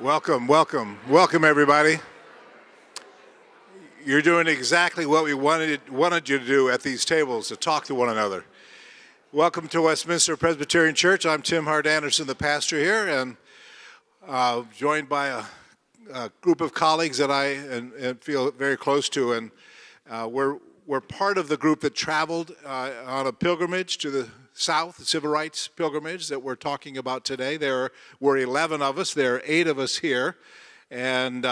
Welcome, welcome, welcome everybody. You're doing exactly what we wanted you to do at these tables, to talk to one another. Welcome to Westminster Presbyterian Church. I'm Tim Hart Anderson, the pastor here, and joined by a group of colleagues that I feel very close to, and we're part of the group that traveled on a pilgrimage to the South, the civil rights pilgrimage that we're talking about today. There were 11 of us. There are 8 of us here. And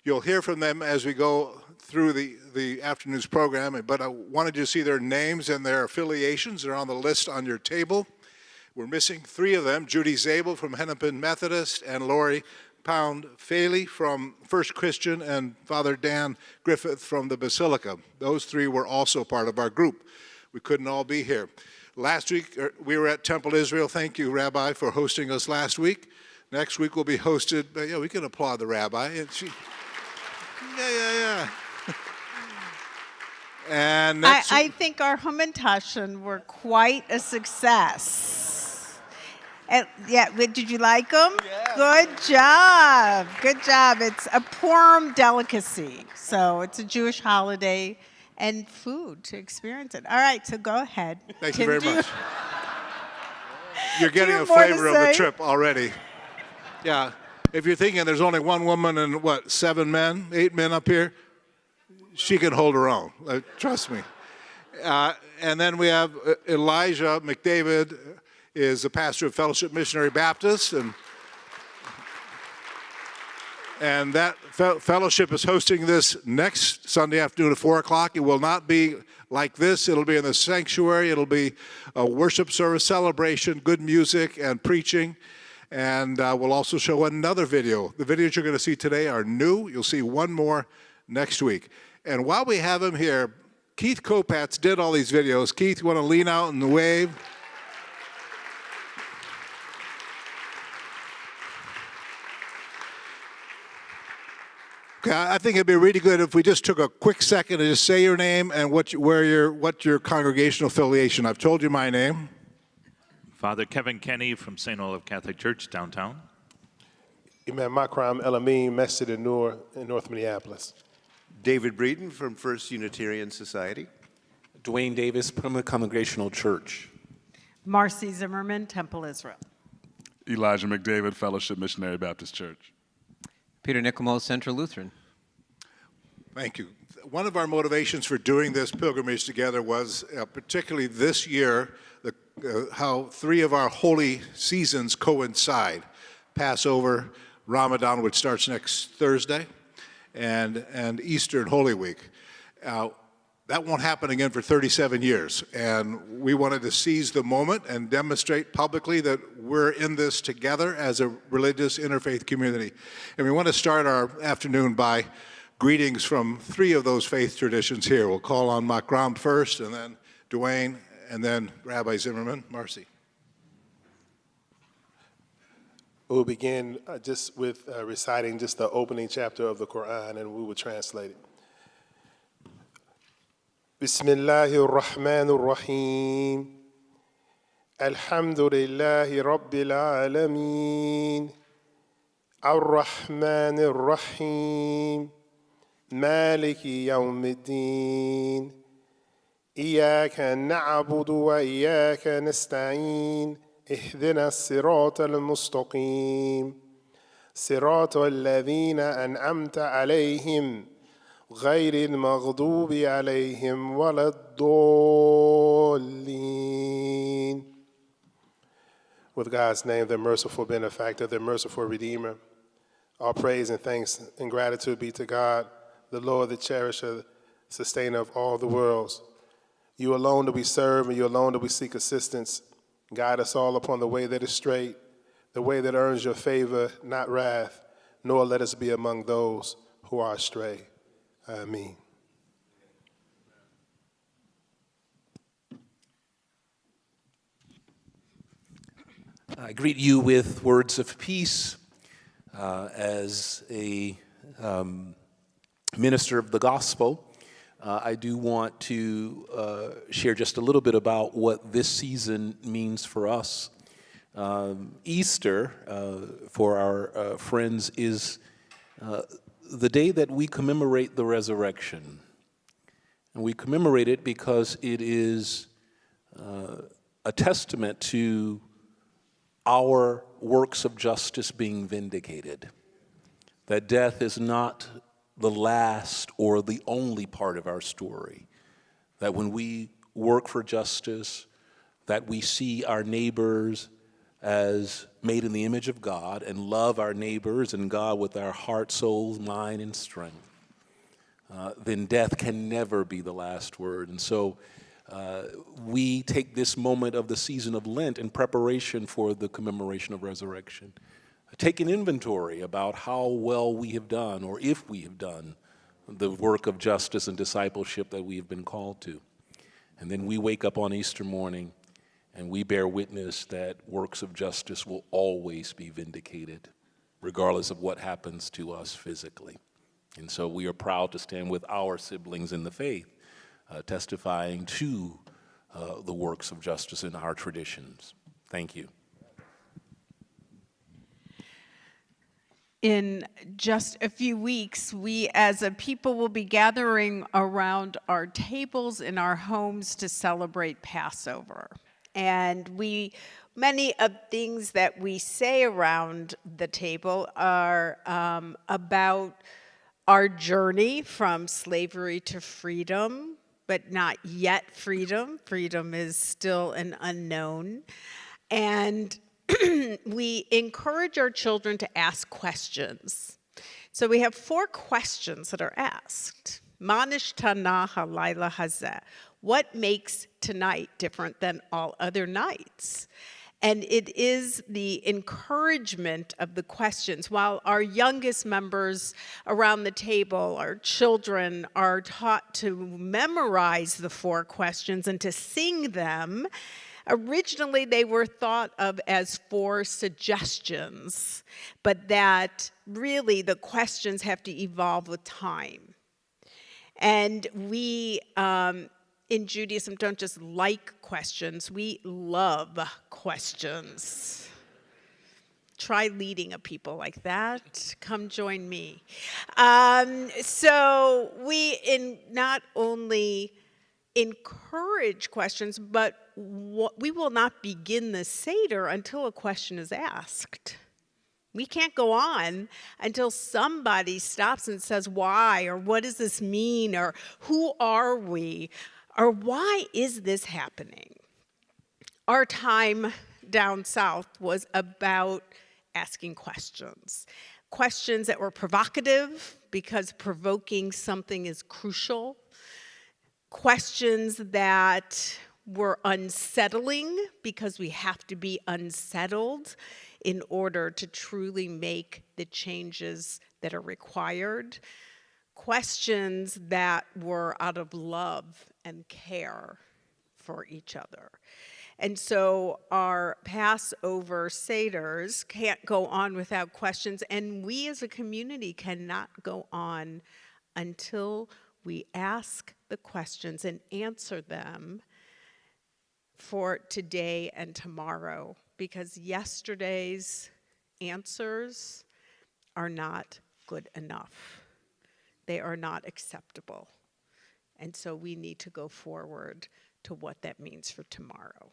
you'll hear from them as we go through the afternoon's program. But I wanted you to see their names and their affiliations. They're on the list on your table. We're missing 3 of them, Judy Zabel from Hennepin Methodist and Lori Pound-Faley from First Christian and Father Dan Griffith from the Basilica. Those 3 were also part of our group. We couldn't all be here. Last week, we were at Temple Israel. Thank you, Rabbi, for hosting us last week. Next week, we'll be hosted. Yeah, we can applaud the Rabbi. Yeah. And I think our Hamantashen were quite a success. And, did you like them? Yeah. Good job. It's a Purim delicacy, so it's a Jewish holiday. And food to experience it. All right, so go ahead. Thank you very much. You're getting a flavor of the trip already. Yeah, if you're thinking there's only one woman and 7 men, 8 men up here, she can hold her own, trust me. And then we have Elijah McDavid, is a pastor of Fellowship Missionary Baptist, and that fellowship is hosting this next Sunday afternoon at 4 o'clock. It will not be like this. It'll be in the sanctuary. It'll be a worship service, celebration, good music, and preaching. And we'll also show another video. The videos you're going to see today are new. You'll see one more next week. And while we have him here, Keith Kopatz did all these videos. Keith, you want to lean out and wave? I think it'd be really good if we just took a quick second to just say your name and what your congregational affiliation. I've told you my name. Father Kevin Kenny from St. Olaf Catholic Church, downtown. Imam Makram Elamim, Masjid An-Nur in North Minneapolis. David Breeden from First Unitarian Society. Dwayne Davis, Plymouth Congregational Church. Marcy Zimmerman, Temple Israel. Elijah McDavid, Fellowship Missionary Baptist Church. Peter Nicomo, Central Lutheran. Thank you. One of our motivations for doing this pilgrimage together was particularly this year, how 3 of our holy seasons coincide. Passover, Ramadan, which starts next Thursday, and Easter and Holy Week. That won't happen again for 37 years, and we wanted to seize the moment and demonstrate publicly that we're in this together as a religious interfaith community. And we want to start our afternoon by greetings from 3 of those faith traditions here. We'll call on Makram first, and then Dwayne, and then Rabbi Zimmerman. Marcy. We'll begin just with reciting just the opening chapter of the Quran, and we will translate it. بسم الله الرحمن الرحيم الحمد لله رب العالمين الرحمن الرحيم مالك يوم الدين إياك نعبد وإياك نستعين اهدنا الصراط المستقيم صراط الذين أنعمت عليهم غير المغضوب عليهم ولا الضالين. With God's name, the merciful benefactor, the merciful redeemer, all praise and thanks and gratitude be to God, the Lord, the cherisher, sustainer of all the worlds. You alone do we serve, and you alone do we seek assistance. Guide us all upon the way that is straight, the way that earns your favor, not wrath, nor let us be among those who are astray. Amen. I greet you with words of peace as a minister of the gospel. I do want to share just a little bit about what this season means for us. Easter, for our friends, is the day that we commemorate the resurrection. And we commemorate it because it is a testament to our works of justice being vindicated. That death is not the last or the only part of our story. That when we work for justice, that we see our neighbors as made in the image of God and love our neighbors and God with our heart, soul, mind, and strength, then death can never be the last word. And so we take this moment of the season of Lent in preparation for the commemoration of resurrection. Take an inventory about how well we have done, or if we have done, the work of justice and discipleship that we have been called to. And then we wake up on Easter morning and we bear witness that works of justice will always be vindicated, regardless of what happens to us physically. And so we are proud to stand with our siblings in the faith, testifying to the works of justice in our traditions. Thank you. In just a few weeks, we as a people will be gathering around our tables in our homes to celebrate Passover. And many of things that we say around the table are about our journey from slavery to freedom, but not yet freedom. Freedom is still an unknown. And we encourage our children to ask questions. So we have 4 questions that are asked. Manish tana halayla hazeh. What makes tonight different than all other nights? And it is the encouragement of the questions. While our youngest members around the table, our children, are taught to memorize the 4 questions and to sing them, originally they were thought of as 4 suggestions, but that really the questions have to evolve with time. And we, in Judaism, don't just like questions, we love questions. Try leading a people like that. Come join me. So we not only encourage questions, but we will not begin the Seder until a question is asked. We can't go on until somebody stops and says, why, or what does this mean, or who are we, or why is this happening? Our time down south was about asking questions. Questions that were provocative, because provoking something is crucial. Questions that were unsettling, because we have to be unsettled in order to truly make the changes that are required. Questions that were out of love and care for each other. And so our Passover Seders can't go on without questions, and we as a community cannot go on until we ask the questions and answer them for today and tomorrow, because yesterday's answers are not good enough. They are not acceptable. And so we need to go forward to what that means for tomorrow.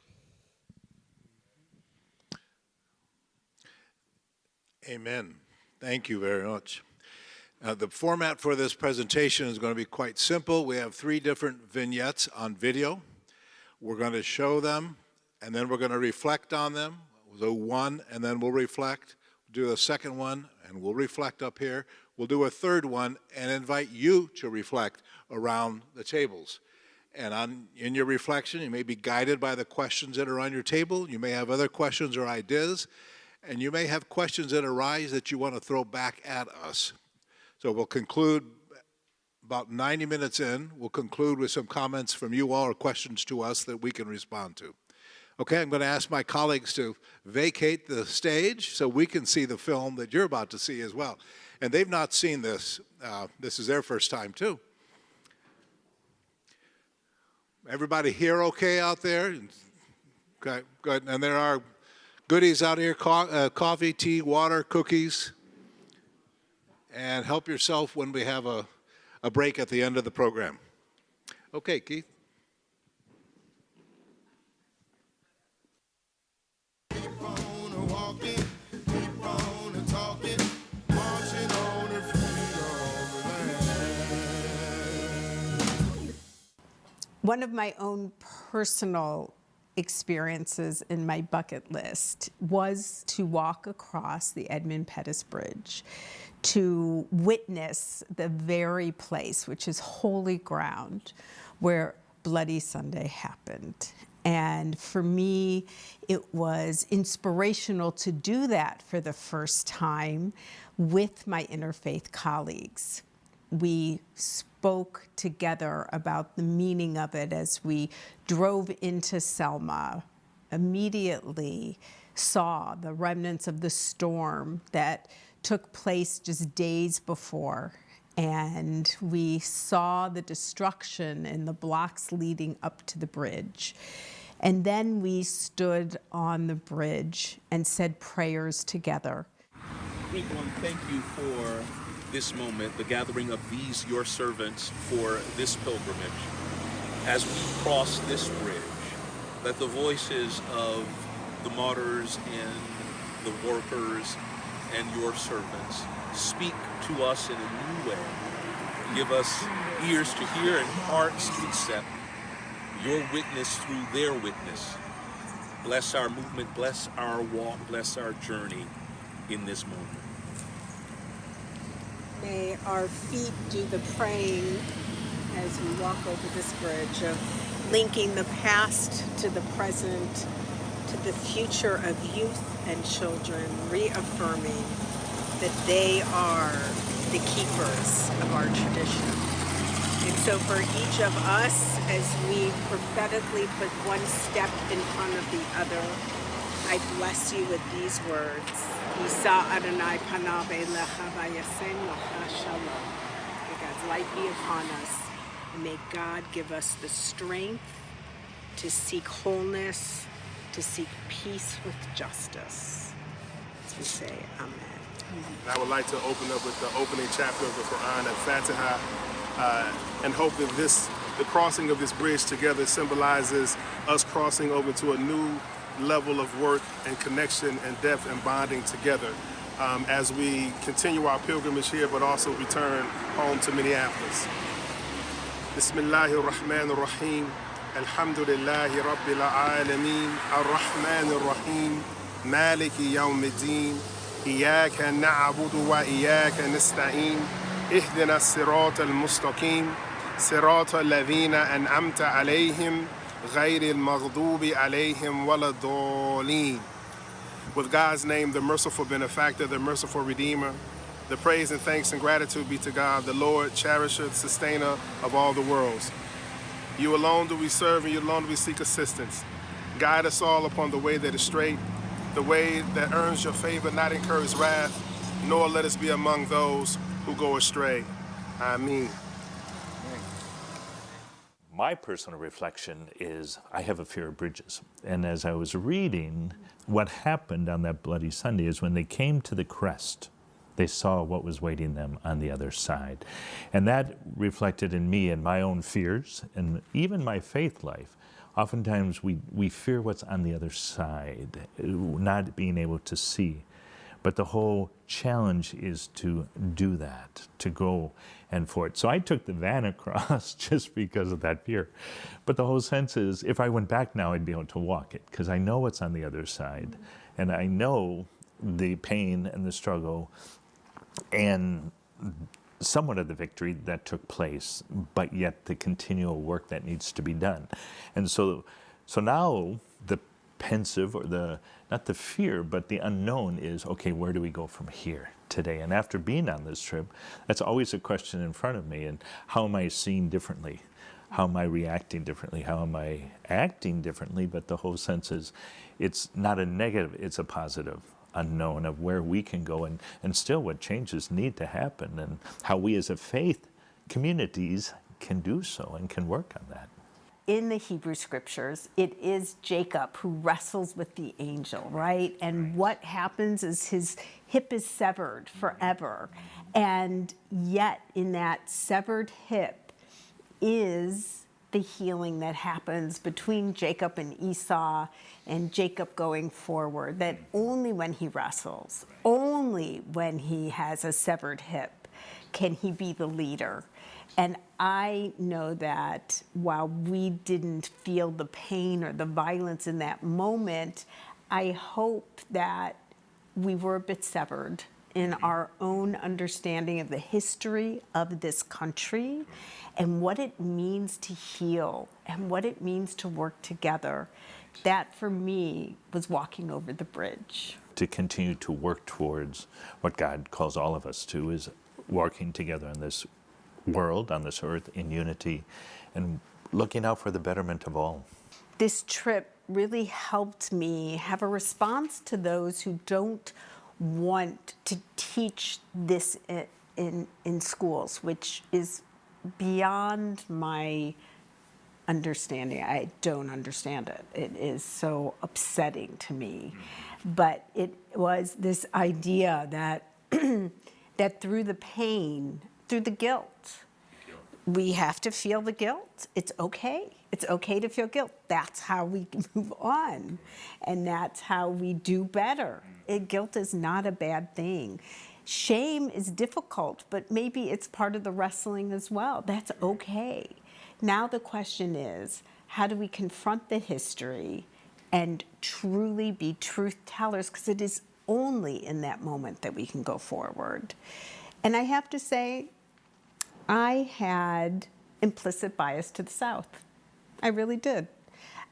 Amen. Thank you very much. The format for this presentation is going to be quite simple. We have 3 different vignettes on video. We're going to show them, and then we're going to reflect on them. We'll do one, and then we'll reflect. We'll do a second one, and we'll reflect up here. We'll do a third one and invite you to reflect around the tables. And in your reflection, you may be guided by the questions that are on your table. You may have other questions or ideas, and you may have questions that arise that you want to throw back at us. So we'll conclude about 90 minutes in. We'll conclude with some comments from you all or questions to us that we can respond to. Okay, I'm going to ask my colleagues to vacate the stage so we can see the film that you're about to see as well. And they've not seen this. This is their first time, too. Everybody here okay out there? Okay, good. And there are goodies out here, coffee, tea, water, cookies. And help yourself when we have a break at the end of the program. Okay, Keith. One of my own personal experiences in my bucket list was to walk across the Edmund Pettus Bridge to witness the very place, which is holy ground, where Bloody Sunday happened. And for me, it was inspirational to do that for the first time with my interfaith colleagues. We spoke together about the meaning of it as we drove into Selma, immediately saw the remnants of the storm that took place just days before. And we saw the destruction in the blocks leading up to the bridge. And then we stood on the bridge and said prayers together. People, thank you for this moment, the gathering of these, your servants, for this pilgrimage. As we cross this bridge, let the voices of the martyrs and the workers and your servants speak to us in a new way. Give us ears to hear and hearts to accept your witness through their witness. Bless our movement, bless our walk, bless our journey in this moment. May our feet do the praying as we walk over this bridge of linking the past to the present, to the future of youth and children, reaffirming that they are the keepers of our tradition. And so for each of us, as we prophetically put one step in front of the other, I bless you with these words. Yisa Adonai panav elecha vayasem lecha shalom. May God's light be upon us, and may God give us the strength to seek wholeness, to seek peace with justice. As we say, Amen. And I would like to open up with the opening chapter of the Quran, Al-Fatiha, and hope that the crossing of this bridge together symbolizes us crossing over to a new level of work and connection and depth and bonding together as we continue our pilgrimage here, but also return home to Minneapolis. Bismillahir Rahmanir Rahim. Alhamdulillahi Rabbil Alameen. Ar-Rahmanir Rahim. Maliki Yawmiddin. Iyaka na'budu wa iyaka nasta'in. Ihdina as-sirata al-mustaqim. Sirata alladhina an'amta alayhim. غير المغضوب عليهم ولا الضالين. With God's name, the merciful benefactor, the merciful redeemer, the praise and thanks and gratitude be to God, the Lord, cherisher, sustainer of all the worlds. You alone do we serve, and you alone do we seek assistance. Guide us all upon the way that is straight, the way that earns your favor, not incurs wrath, nor let us be among those who go astray. Ameen. My personal reflection is I have a fear of bridges. And as I was reading, what happened on that Bloody Sunday is when they came to the crest, they saw what was waiting them on the other side. And that reflected in me and my own fears and even my faith life. Oftentimes we fear what's on the other side, not being able to see. But the whole challenge is to do that, to go and for it. So I took the van across just because of that fear. But the whole sense is, if I went back now, I'd be able to walk it, because I know what's on the other side. And I know the pain and the struggle and somewhat of the victory that took place, but yet the continual work that needs to be done. And so now the pensive, or not the fear, but the unknown is, okay, where do we go from here today? And after being on this trip, that's always a question in front of me. And how am I seeing differently? How am I reacting differently? How am I acting differently? But the whole sense is, it's not a negative, it's a positive unknown of where we can go and still what changes need to happen, and how we as a faith communities can do so and can work on that. in the Hebrew scriptures, it is Jacob who wrestles with the angel, right? And what happens is his hip is severed forever. And yet, in that severed hip is the healing that happens between Jacob and Esau, and Jacob going forward, that only when he wrestles, only when he has a severed hip, can he be the leader. And I know that while we didn't feel the pain or the violence in that moment, I hope that we were a bit severed in our own understanding of the history of this country and what it means to heal and what it means to work together. That, for me, was walking over the bridge. To continue to work towards what God calls all of us to is working together in this world, on this earth, in unity, and looking out for the betterment of all. This trip really helped me have a response to those who don't want to teach this in schools, which is beyond my understanding. I don't understand it. It is so upsetting to me. But it was this idea that that through the pain, through the guilt, we have to feel the guilt. It's okay. It's okay to feel guilt. That's how we move on. And that's how we do better. Guilt is not a bad thing. Shame is difficult, but maybe it's part of the wrestling as well. That's okay. Now the question is, how do we confront the history and truly be truth tellers? Because it is only in that moment that we can go forward. And I have to say, I had implicit bias to the South. I really did.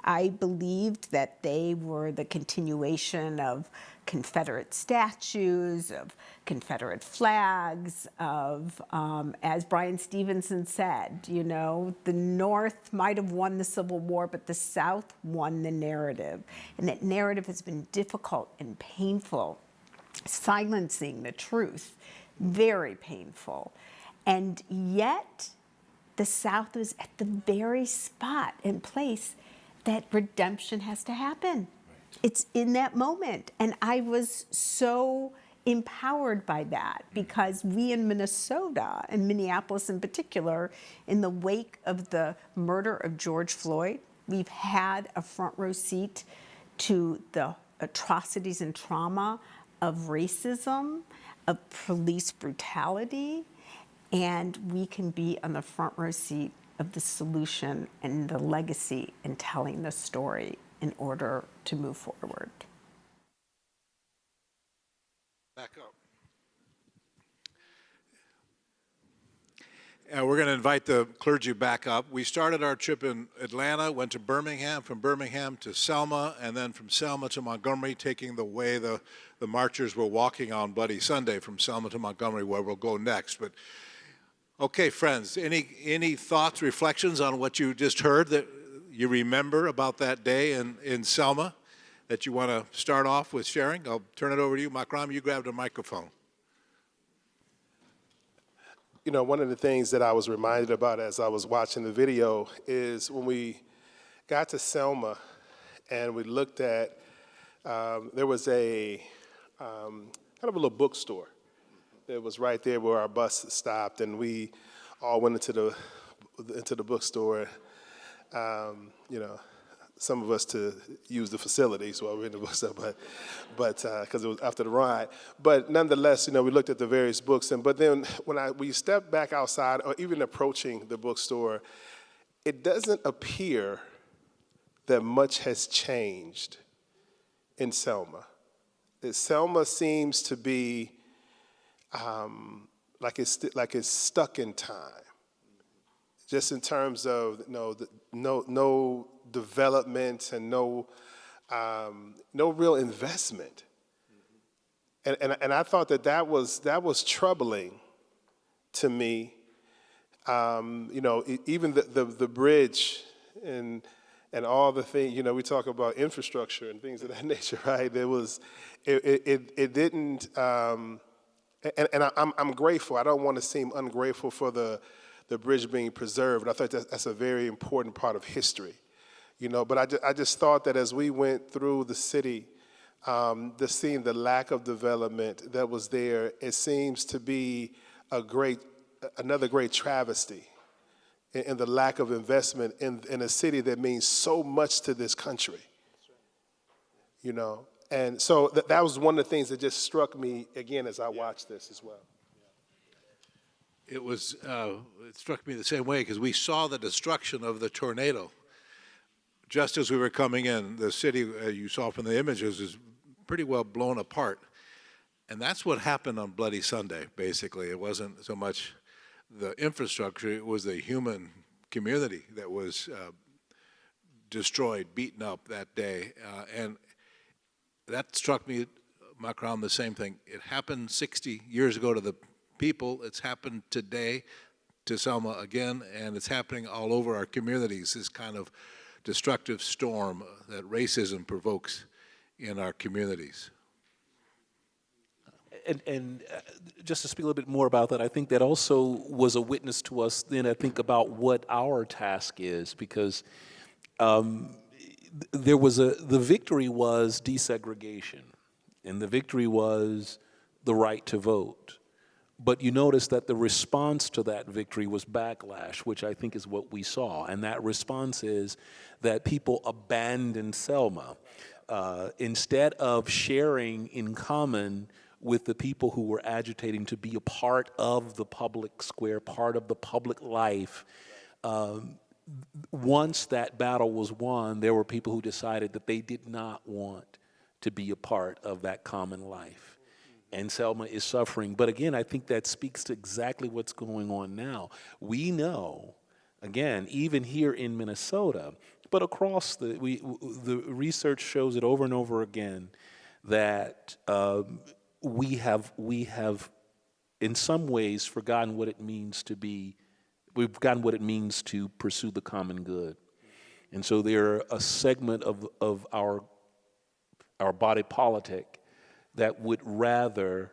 I believed that they were the continuation of Confederate statues, of Confederate flags, of, as Brian Stevenson said, you know, the North might have won the Civil War, but the South won the narrative. And that narrative has been difficult and painful, silencing the truth, very painful. And yet, the South was at the very spot and place that redemption has to happen. It's in that moment. And I was so empowered by that because we in Minnesota, and Minneapolis in particular, in the wake of the murder of George Floyd, we've had a front row seat to the atrocities and trauma of racism, of police brutality, and we can be on the front row seat of the solution and the legacy in telling the story in order to move forward. Back up. We're going to invite the clergy back up. We started our trip in Atlanta, went to Birmingham, from Birmingham to Selma, and then from Selma to Montgomery, taking the way the marchers were walking on Bloody Sunday from Selma to Montgomery, where we'll go next. But okay, friends, any thoughts, reflections on what you just heard that you remember about that day in Selma that you want to start off with sharing? I'll turn it over to you. Makram, you grabbed a microphone. You know, one of the things that I was reminded about as I was watching the video is when we got to Selma and we looked at, there was a kind of a little bookstore that was right there where our bus stopped, and we all went into the bookstore. You know, some of us to use the facilities while we're in the bookstore, but because it was after the ride. But nonetheless, you know, we looked at the various books, but then when we stepped back outside, or even approaching the bookstore, it doesn't appear that much has changed in Selma. Selma seems to be like it's stuck in time, just in terms of no development and no real investment. And I thought that was troubling to me. You know, even the bridge and all the things, you know, we talk about infrastructure and things of that nature, right? It didn't. And I'm grateful. I don't want to seem ungrateful for the the bridge being preserved. And I thought that's a very important part of history, you know. But I just thought that as we went through the city, seeing the lack of development that was there, it seems to be another great travesty in the lack of investment in a city that means so much to this country, you know. And so that was one of the things that just struck me again as I watched this as well. It struck me the same way because we saw the destruction of the tornado. Just as we were coming in, the city, you saw from the images, is pretty well blown apart. And that's what happened on Bloody Sunday, basically. It wasn't so much the infrastructure, it was the human community that was destroyed, beaten up that day. And that struck me, Macron, the same thing. It happened 60 years ago to the people. It's happened today to Selma again, and it's happening all over our communities, this kind of destructive storm that racism provokes in our communities. And just to speak a little bit more about that, I think that also was a witness to us then, I think, about what our task is, because the victory was desegregation, and the victory was the right to vote. But you notice that the response to that victory was backlash, which I think is what we saw. And that response is that people abandoned Selma. Instead of sharing in common with the people who were agitating to be a part of the public square, part of the public life, once that battle was won, there were people who decided that they did not want to be a part of that common life. And Selma is suffering. But again, I think that speaks to exactly what's going on now. We know, again, even here in Minnesota, but across the research shows it over and over again that we have in some ways forgotten what it means to be. We've forgotten what it means to pursue the common good. And so they're a segment of our body politic that would rather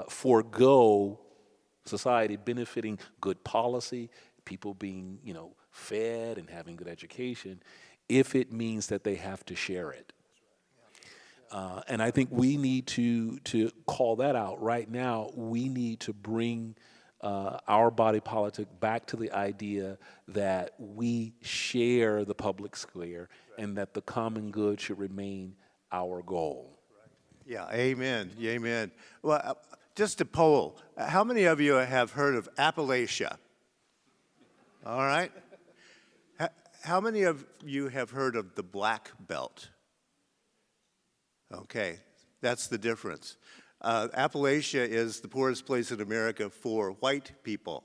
forego society benefiting good policy, people being, fed and having good education, if it means that they have to share it. And I think we need to call that out right now. We need to bring our body politic back to the idea that we share the public square and that the common good should remain our goal. Yeah, amen, amen. Well, just a poll. How many of you have heard of Appalachia? All right. How many of you have heard of the Black Belt? Okay, that's the difference. Appalachia is the poorest place in America for white people.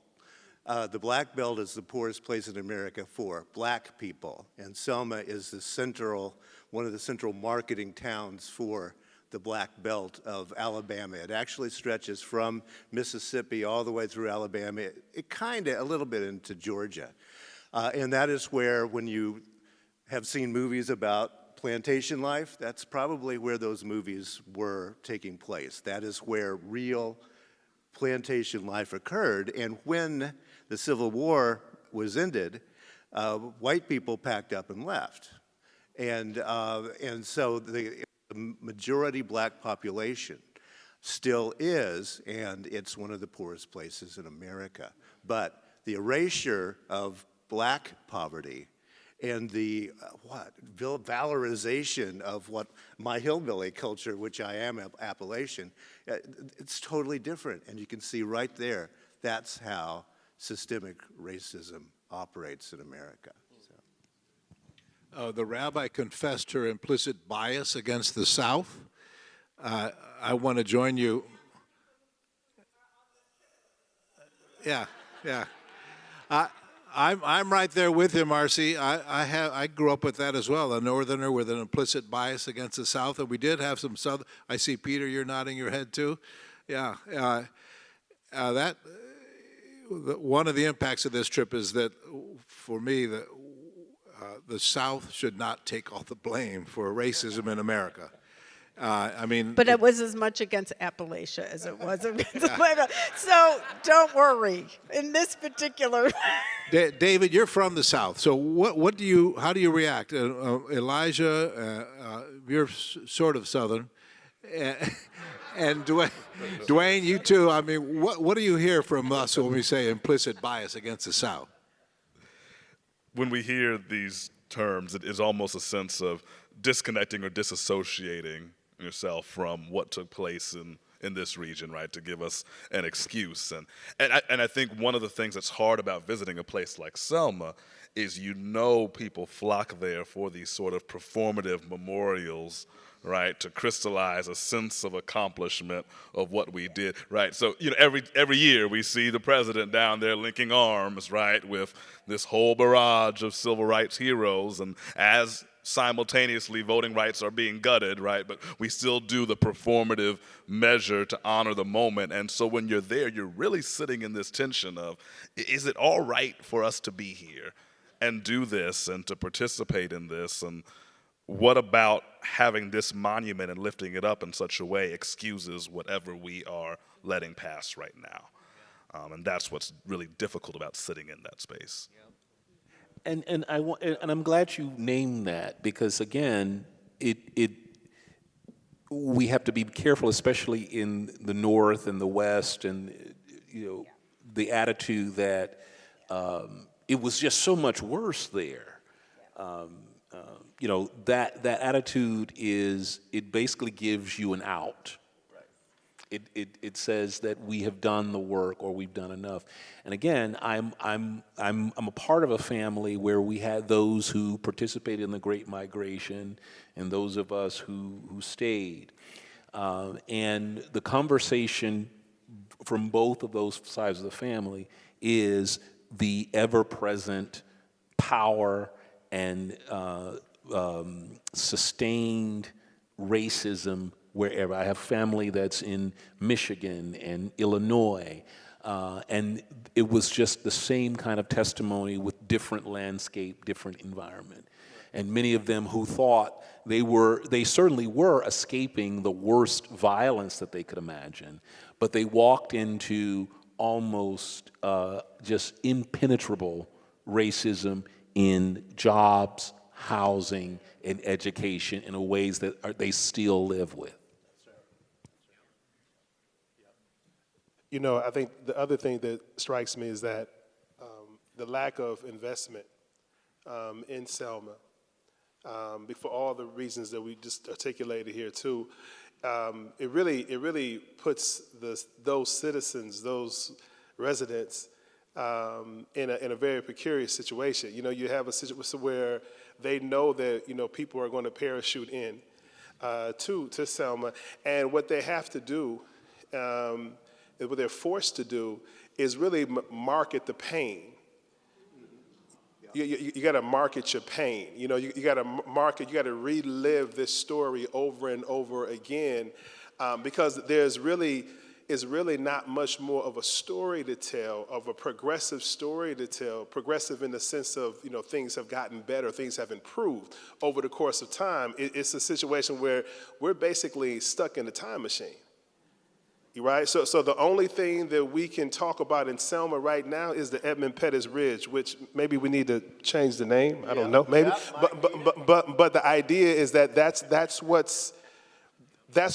The Black Belt is the poorest place in America for black people. And Selma is one of the central marketing towns for the Black Belt of Alabama. It actually stretches from Mississippi all the way through Alabama, a little bit into Georgia. And that is where, when you have seen movies about plantation life, that's probably where those movies were taking place. That is where real plantation life occurred. And when the Civil War was ended, white people packed up and left. And so the majority black population still is, and it's one of the poorest places in America. But the erasure of black poverty and the valorization of what my hillbilly culture, which I am Appalachian, it's totally different. And you can see right there, that's how systemic racism operates in America. The rabbi confessed her implicit bias against the South. I want to join you. Yeah. I'm right there with him, R.C. I grew up with that as well, a Northerner with an implicit bias against the South, and we did have some Southern. I see, Peter, you're nodding your head too. Yeah. One of the impacts of this trip is that, for me, the South should not take all the blame for racism in America. I mean, But it was as much against Appalachia as it was against So don't worry. In this particular David, you're from the South, so how do you react? Elijah, you're sort of Southern, and Dwayne, you too. I mean, what do you hear from us when we say implicit bias against the South? When we hear these terms, it is almost a sense of disconnecting or disassociating yourself from what took place in this region, right, to give us an excuse. And I think one of the things that's hard about visiting a place like Selma is people flock there for these sort of performative memorials, right, to crystallize a sense of accomplishment of what we did, right? So, every year we see the president down there linking arms, right, with this whole barrage of civil rights heroes, and as simultaneously voting rights are being gutted, right, but we still do the performative measure to honor the moment. And so when you're there, you're really sitting in this tension of, is it all right for us to be here and do this and to participate in this? And what about having this monument and lifting it up in such a way excuses whatever we are letting pass right now? And that's what's really difficult about sitting in that space. And I'm glad you named that, because again, we have to be careful, especially in the North and the West, and the attitude that it was just so much worse there. That attitude it basically gives you an out. It says that we have done the work or we've done enough. And again, I'm a part of a family where we had those who participated in the Great Migration and those of us who stayed. And the conversation from both of those sides of the family is the ever-present power and sustained racism wherever. I have family that's in Michigan and Illinois, and it was just the same kind of testimony with different landscape, different environment. And many of them who thought they certainly were escaping the worst violence that they could imagine, but they walked into almost just impenetrable racism in jobs, housing, and education in ways that they still live with. I think the other thing that strikes me is that the lack of investment in Selma, for all the reasons that we just articulated here too, it really puts those citizens, those residents, in a very precarious situation. You have a situation where they know that people are going to parachute in to Selma, and what they have to do. What they're forced to do is really market the pain. You got to market your pain. You got to relive this story over and over again, because is really not much more of a story to tell, of a progressive story to tell, progressive in the sense of, things have gotten better, things have improved over the course of time. It's a situation where we're basically stuck in a time machine. Right, so the only thing that we can talk about in Selma right now is the Edmund Pettus Ridge, which maybe we need to change the name. I don't know, maybe. But the idea is that that's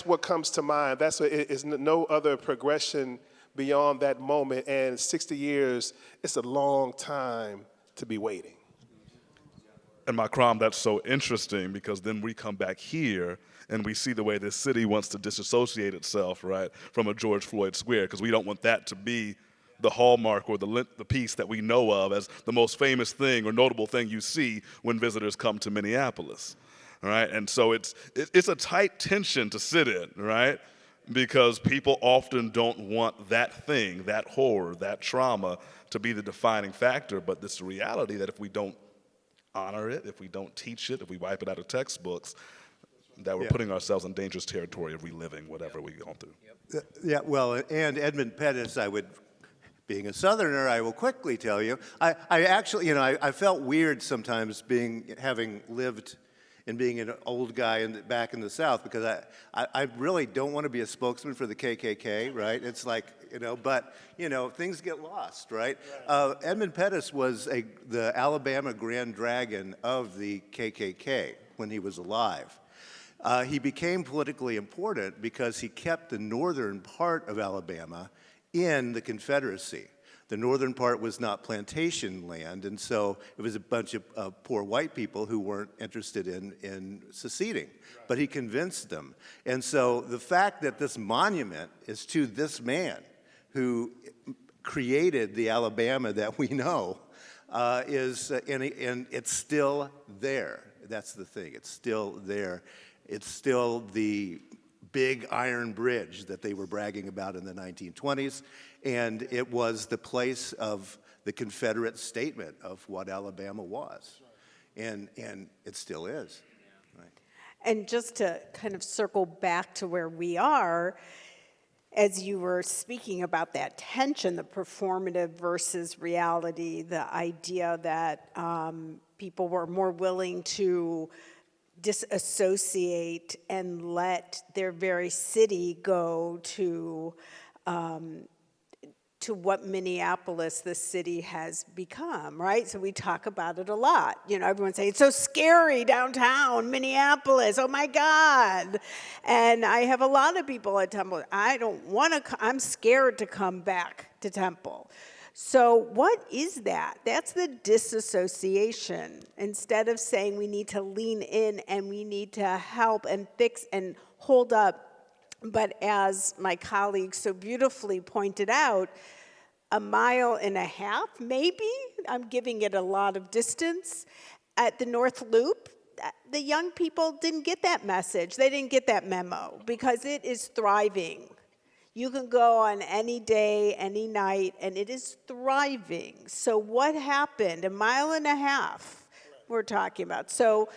what comes to mind. It's no other progression beyond that moment. And 60 years, it's a long time to be waiting. And Macron, that's so interesting, because then we come back here and we see the way this city wants to disassociate itself, right, from a George Floyd Square, because we don't want that to be the hallmark or the piece that we know of as the most famous thing or notable thing you see when visitors come to Minneapolis, right? And so it's a tight tension to sit in, right? Because people often don't want that thing, that horror, that trauma to be the defining factor, but it's the reality that if we don't honor it, if we don't teach it, if we wipe it out of textbooks, that we're putting ourselves in dangerous territory of reliving whatever we've gone through. Yeah, well, and Edmund Pettus, being a Southerner, I will quickly tell you, I actually, I felt weird sometimes having lived and being an old guy back in the South, because I really don't want to be a spokesman for the KKK, right? It's like, but, things get lost, right? Edmund Pettus was the Alabama Grand Dragon of the KKK when he was alive. He became politically important because he kept the northern part of Alabama in the Confederacy. The northern part was not plantation land, and so it was a bunch of poor white people who weren't interested in seceding. But he convinced them. And so the fact that this monument is to this man who created the Alabama that we know and it's still there. That's the thing. It's still there. It's still the big iron bridge that they were bragging about in the 1920s, and it was the place of the Confederate statement of what Alabama was, and it still is. Right. And just to kind of circle back to where we are, as you were speaking about that tension, the performative versus reality, the idea that people were more willing to disassociate and let their very city go to what Minneapolis, the city, has become, right? So we talk about it a lot. Everyone's saying, it's so scary downtown, Minneapolis, oh my God. And I have a lot of people at Temple, I'm scared to come back to Temple. So what is that? That's the disassociation. Instead of saying we need to lean in and we need to help and fix and hold up, but as my colleague so beautifully pointed out, 1.5 miles, maybe, I'm giving it a lot of distance, at the North Loop, the young people didn't get that message. They didn't get that memo because it is thriving. You can go on any day, any night, and it is thriving. So what happened? 1.5 miles we're talking about. So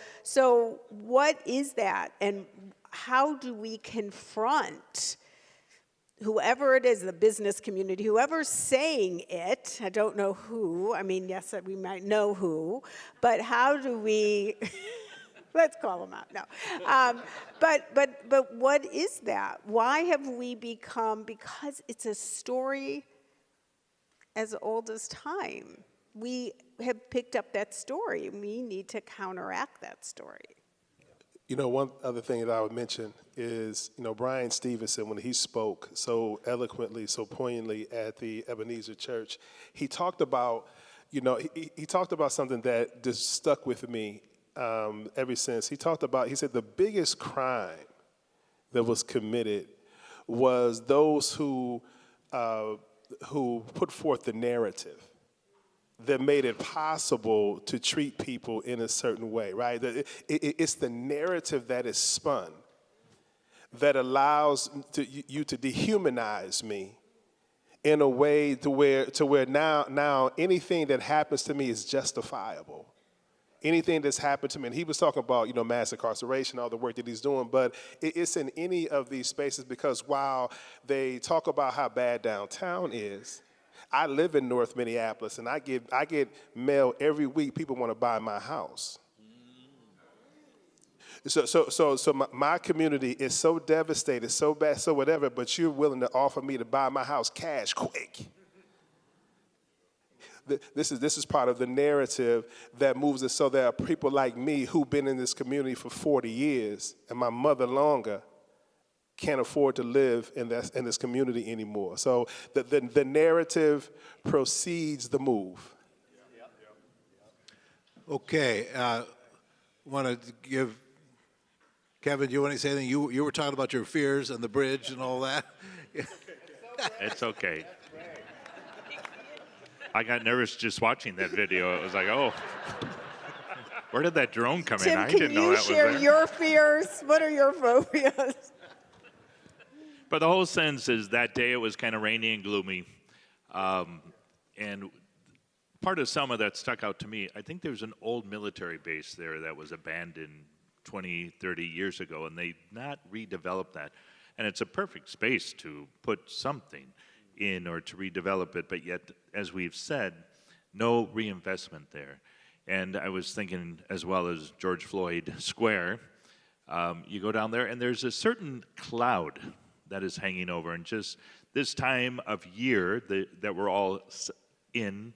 what is that? And how do we confront whoever it is, the business community, whoever's saying it? I don't know who. I mean, yes, we might know who. But how do we... Let's call them out. No, but what is that? Why have we become? Because it's a story as old as time. We have picked up that story. We need to counteract that story. One other thing that I would mention is, Brian Stevenson, when he spoke so eloquently, so poignantly at the Ebenezer Church, he talked about, he talked about something that just stuck with me ever since. He said the biggest crime that was committed was those who put forth the narrative that made it possible to treat people in a certain way, right? It's the narrative that is spun that allows you to dehumanize me in a way to where now anything that happens to me is justifiable. Anything that's happened to me, and he was talking about, mass incarceration, all the work that he's doing, but it's in any of these spaces, because while they talk about how bad downtown is, I live in North Minneapolis, and I get mail every week. People want to buy my house. So my community is so devastated, so bad, so whatever, but you're willing to offer me to buy my house cash quick. This is part of the narrative that moves us. So there are people like me who've been in this community for 40 years, and my mother longer, can't afford to live in this community anymore. So the narrative precedes the move. Okay, want to give Kevin? Do you want to say anything? You were talking about your fears and the bridge and all that. It's okay. I got nervous just watching that video. It was like, oh, where did that drone come in? I didn't know that was there. Tim, can you share your fears? What are your phobias? But the whole sense is that day it was kind of rainy and gloomy. And part of Selma that stuck out to me, I think there was an old military base there that was abandoned 20, 30 years ago, and they not redeveloped that. And it's a perfect space to put something in or to redevelop it, but yet, as we've said, no reinvestment there. And I was thinking, as well as George Floyd Square, you go down there and there's a certain cloud that is hanging over. And just this time of year that we're all in,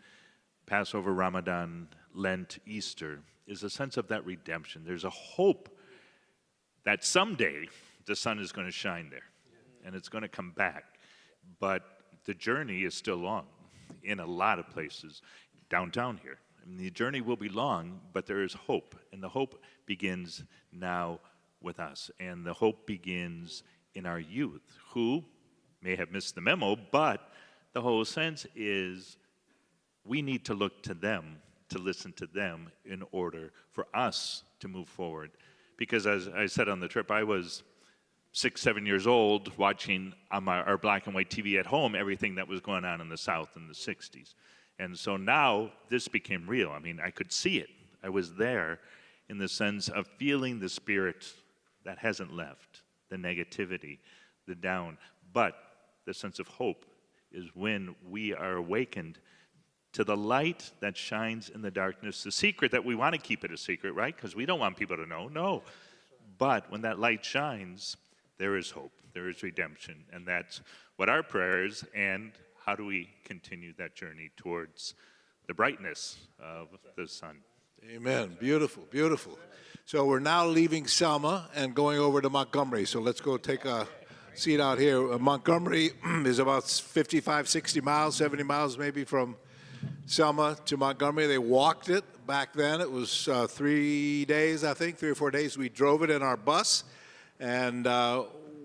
Passover, Ramadan, Lent, Easter, is a sense of that redemption. There's a hope that someday the sun is going to shine there and it's going to come back. But the journey is still long in a lot of places downtown here. I mean, the journey will be long, but there is hope. And the hope begins now with us. And the hope begins in our youth, who may have missed the memo, but the whole sense is we need to look to them, to listen to them in order for us to move forward. Because as I said on the trip, I was 6, 7 years old watching on our black and white TV at home everything that was going on in the South in the 60s. And so now this became real. I mean, I could see it. I was there in the sense of feeling the spirit that hasn't left, the negativity, the down. But the sense of hope is when we are awakened to the light that shines in the darkness, the secret that we want to keep it a secret, right? Because we don't want people to know. No. But when that light shines, there is hope, there is redemption. And that's what our prayer is. And how do we continue that journey towards the brightness of the sun? Amen. Beautiful, beautiful. So we're now leaving Selma and going over to Montgomery. So let's go take a seat out here. Montgomery is about 55, 60 miles, 70 miles maybe from Selma to Montgomery. They walked it back then. It was 3 days, I think, 3 or 4 days. We drove it in our bus, and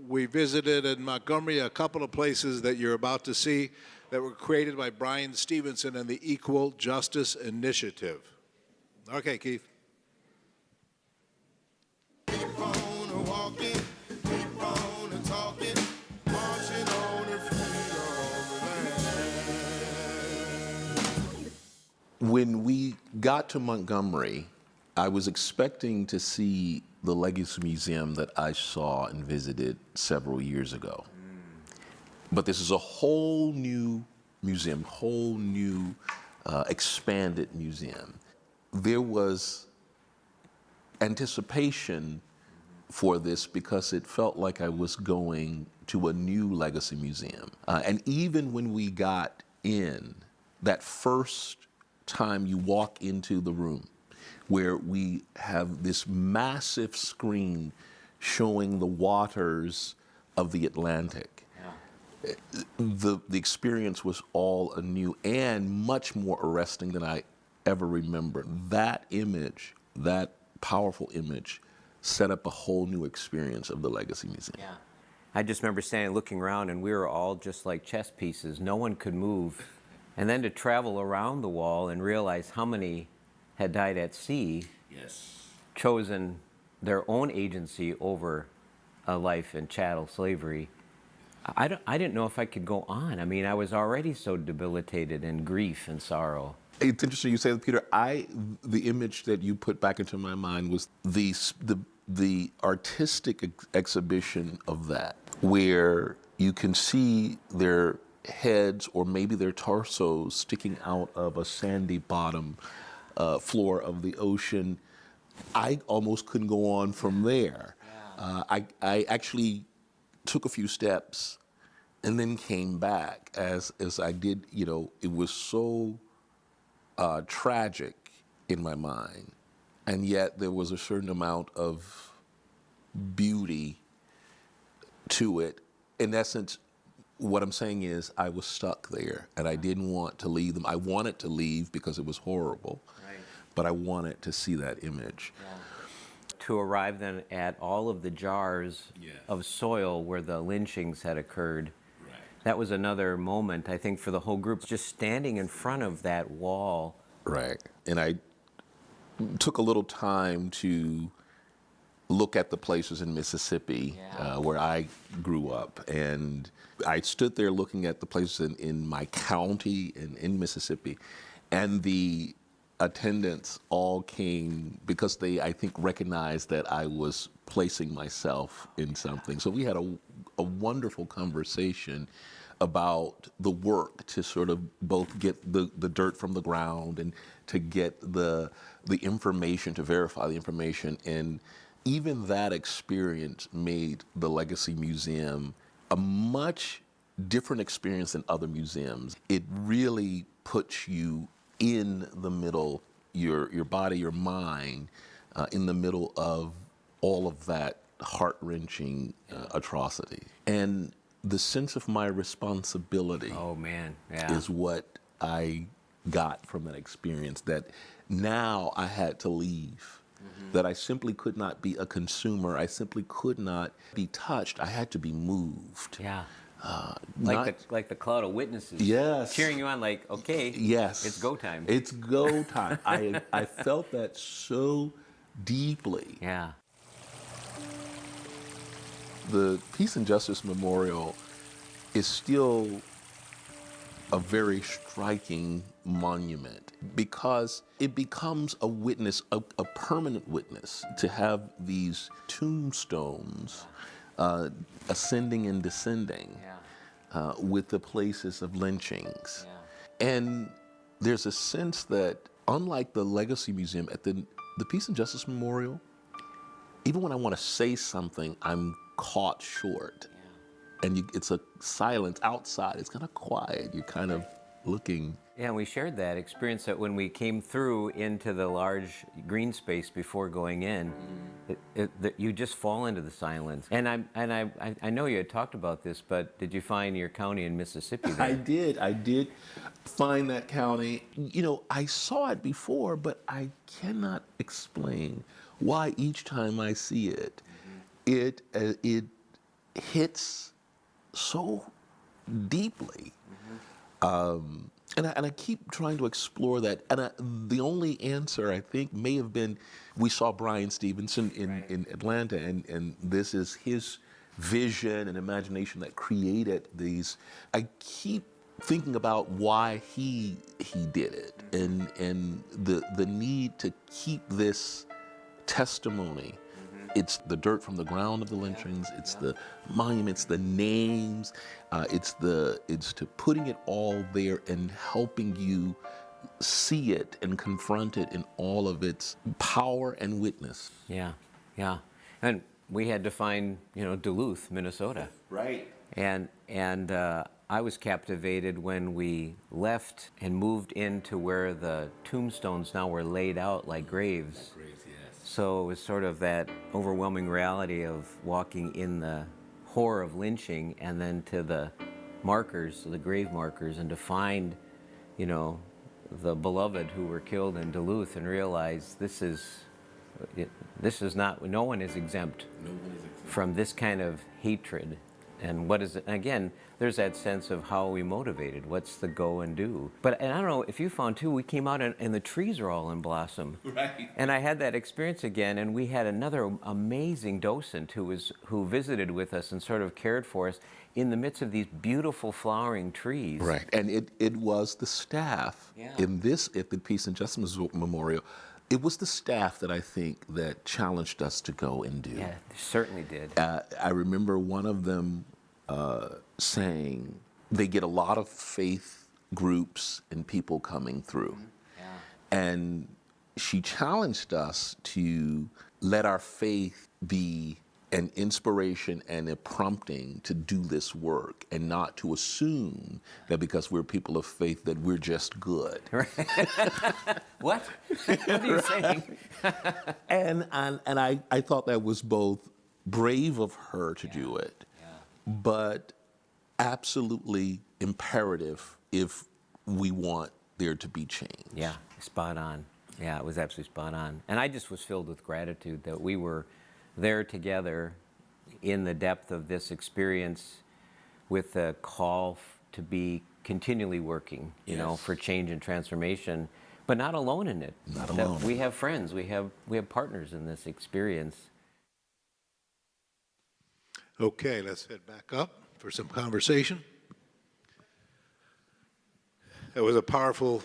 we visited in Montgomery a couple of places that you're about to see that were created by Brian Stevenson and the Equal Justice Initiative. Okay, Keith. Keep on walking, keep on talking, marching on the freedom land. When we got to Montgomery, I was expecting to see the Legacy Museum that I saw and visited several years ago. But this is a whole new museum, whole new expanded museum. There was anticipation for this because it felt like I was going to a new legacy museum. And even when we got in, that first time you walk into the room where we have this massive screen showing the waters of the Atlantic, the experience was all anew and much more arresting than I ever remember. That image, that powerful image, set up a whole new experience of the Legacy Museum. Yeah. I just remember standing looking around and we were all just like chess pieces. No one could move. And then to travel around the wall and realize how many had died at sea, chosen their own agency over a life in chattel slavery. I didn't know if I could go on. I mean, I was already so debilitated in grief and sorrow. It's interesting you say that, Peter. The image that you put back into my mind was the artistic exhibition of that, where you can see their heads or maybe their torsos sticking out of a sandy bottom floor of the ocean. I almost couldn't go on from there. I actually took a few steps and then came back as I did. You know, it was so tragic in my mind, and yet there was a certain amount of beauty to it. In essence, what I'm saying is I was stuck there, and I didn't want to leave them. I wanted to leave because it was horrible, but I wanted to see that image. To arrive then at all of the jars of soil where the lynchings had occurred, that was another moment, I think, for the whole group, just standing in front of that wall. Right. And I took a little time to look at the places in Mississippi where I grew up. And I stood there looking at the places in my county and in Mississippi. And the attendants all came because they, I think, recognized that I was placing myself in something. So we had a wonderful conversation about the work to sort of both get the dirt from the ground and to get the information, to verify the information. And even that experience made the Legacy Museum a much different experience than other museums. It really puts you in the middle, your body, your mind, in the middle of all of that heart-wrenching atrocity. And the sense of my responsibility is what I got from that experience, that now I had to leave, that I simply could not be a consumer, I simply could not be touched, I had to be moved. Yeah. Like the cloud of witnesses cheering you on, like, okay, it's go time. It's go time. I felt that so deeply. Yeah. The Peace and Justice Memorial is still a very striking monument because it becomes a witness, a permanent witness, to have these tombstones ascending and descending with the places of lynchings. And there's a sense that, unlike the Legacy Museum, at the Peace and Justice Memorial, even when I want to say something, I'm caught short. And it's a silence outside. It's kind of quiet. You're kind of looking. Yeah, and we shared that experience that when we came through into the large green space before going in, that you just fall into the silence. And I know you had talked about this, but did you find your county in Mississippi there? I did find that county. You know, I saw it before, but I cannot explain why each time I see it, it hits so deeply. And I keep trying to explore that. And the only answer, I think, may have been, we saw Brian Stevenson in Atlanta, and this is his vision and imagination that created these. I keep thinking about why he did it, and the need to keep this testimony. It's the dirt from the ground of the lynchings. It's the monuments, the names. It's to putting it all there and helping you see it and confront it in all of its power and witness. Yeah, yeah. And we had to find, Duluth, Minnesota. Right. And I was captivated when we left and moved into where the tombstones now were laid out like graves. So it was sort of that overwhelming reality of walking in the horror of lynching and then to the markers, the grave markers, and to find, the beloved who were killed in Duluth and realize this is not, no one is exempt from this kind of hatred. And what is it? And again, there's that sense of how are we motivated? What's the go and do? And I don't know if you found too, we came out and the trees are all in blossom. Right. And I had that experience again, and we had another amazing docent who visited with us and sort of cared for us in the midst of these beautiful flowering trees. Right. And it was the staff at the Peace and Justice Memorial. It was the staff that I think that challenged us to go and do. Yeah, they certainly did. I remember one of them saying they get a lot of faith groups and people coming through. And she challenged us to let our faith be an inspiration and a prompting to do this work, and not to assume that because we're people of faith that we're just good. What? What are you saying? And I thought that was both brave of her to do it, but absolutely imperative if we want there to be change. Yeah, spot on. Yeah, it was absolutely spot on. And I just was filled with gratitude that we were there together in the depth of this experience with the call to be continually working, for change and transformation, but not alone in it. Not alone. We have friends, we have partners in this experience. Okay, let's head back up for some conversation. It was a powerful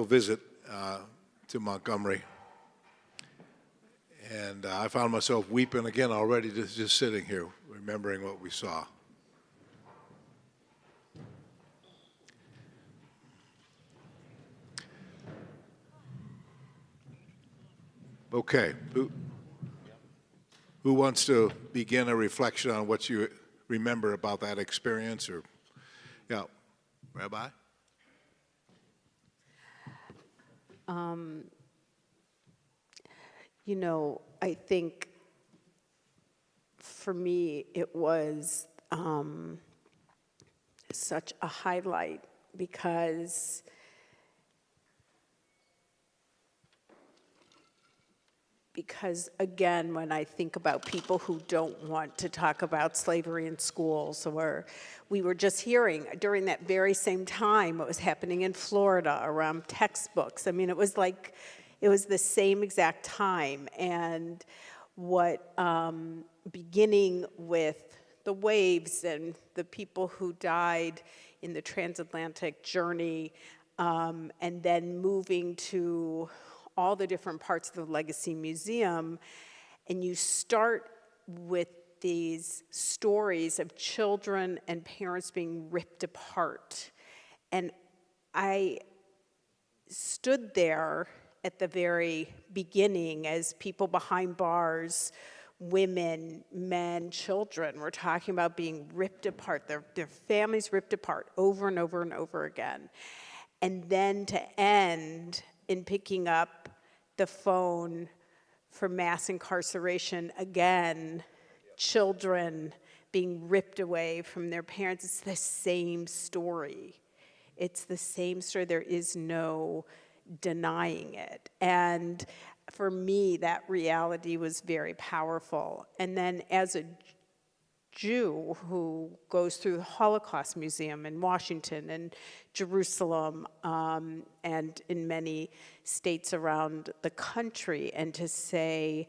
visit to Montgomery. And I found myself weeping again already just sitting here, remembering what we saw. Okay. Who wants to begin a reflection on what you remember about that experience? Or, yeah, Rabbi? You know, I think for me it was such a highlight because again, when I think about people who don't want to talk about slavery in schools, or we were just hearing during that very same time what was happening in Florida around textbooks. I mean, it was like, it was the same exact time. And what, beginning with the waves and the people who died in the transatlantic journey, and then moving to all the different parts of the Legacy Museum, and you start with these stories of children and parents being ripped apart. And I stood there at the very beginning as people behind bars, women, men, children were talking about being ripped apart, their families ripped apart over and over and over again. And then to end in picking up the phone for mass incarceration again, children being ripped away from their parents. It's the same story. It's the same story. There is no denying it. And for me, that reality was very powerful. And then as a Jew who goes through the Holocaust Museum in Washington and Jerusalem and in many states around the country, and to say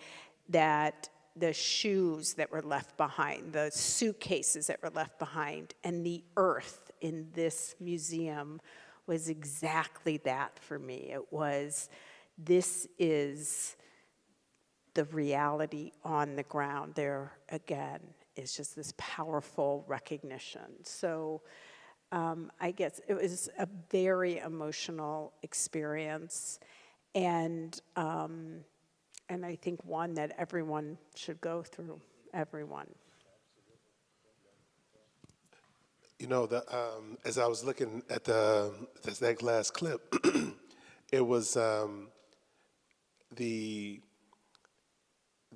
that the shoes that were left behind, the suitcases that were left behind, and the earth in this museum was exactly that for me. It was, this is the reality on the ground. There again is just this powerful recognition. So I guess it was a very emotional experience, and I think one that everyone should go through, everyone. You know, as I was looking at that last clip, it was the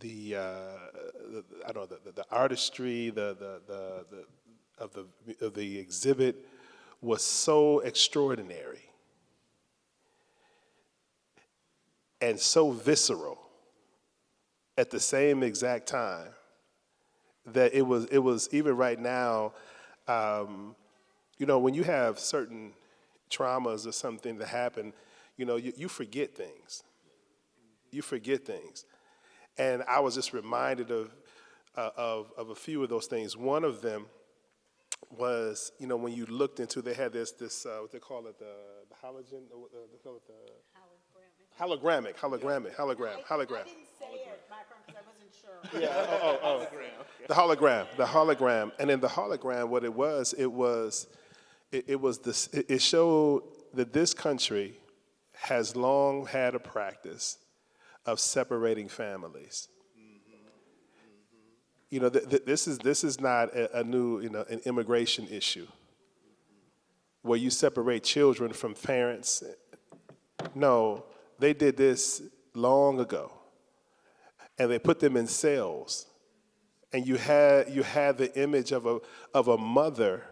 I don't know, the artistry, of the exhibit was so extraordinary and so visceral at the same exact time that it was even right now. You know, when you have certain traumas or something that happen, you know, you forget things. You forget things. And I was just reminded of a few of those things. One of them was, you know, when you looked into, they had this what they call it, the halogen, they call it the hologramic. I didn't say it, Macron, because I wasn't sure. Yeah, the hologram. And in the hologram, what it was, it showed that this country has long had a practice of separating families. You know, this is not a new, you know, an immigration issue where you separate children from parents. No, they did this long ago, and they put them in cells. And you had the image of a mother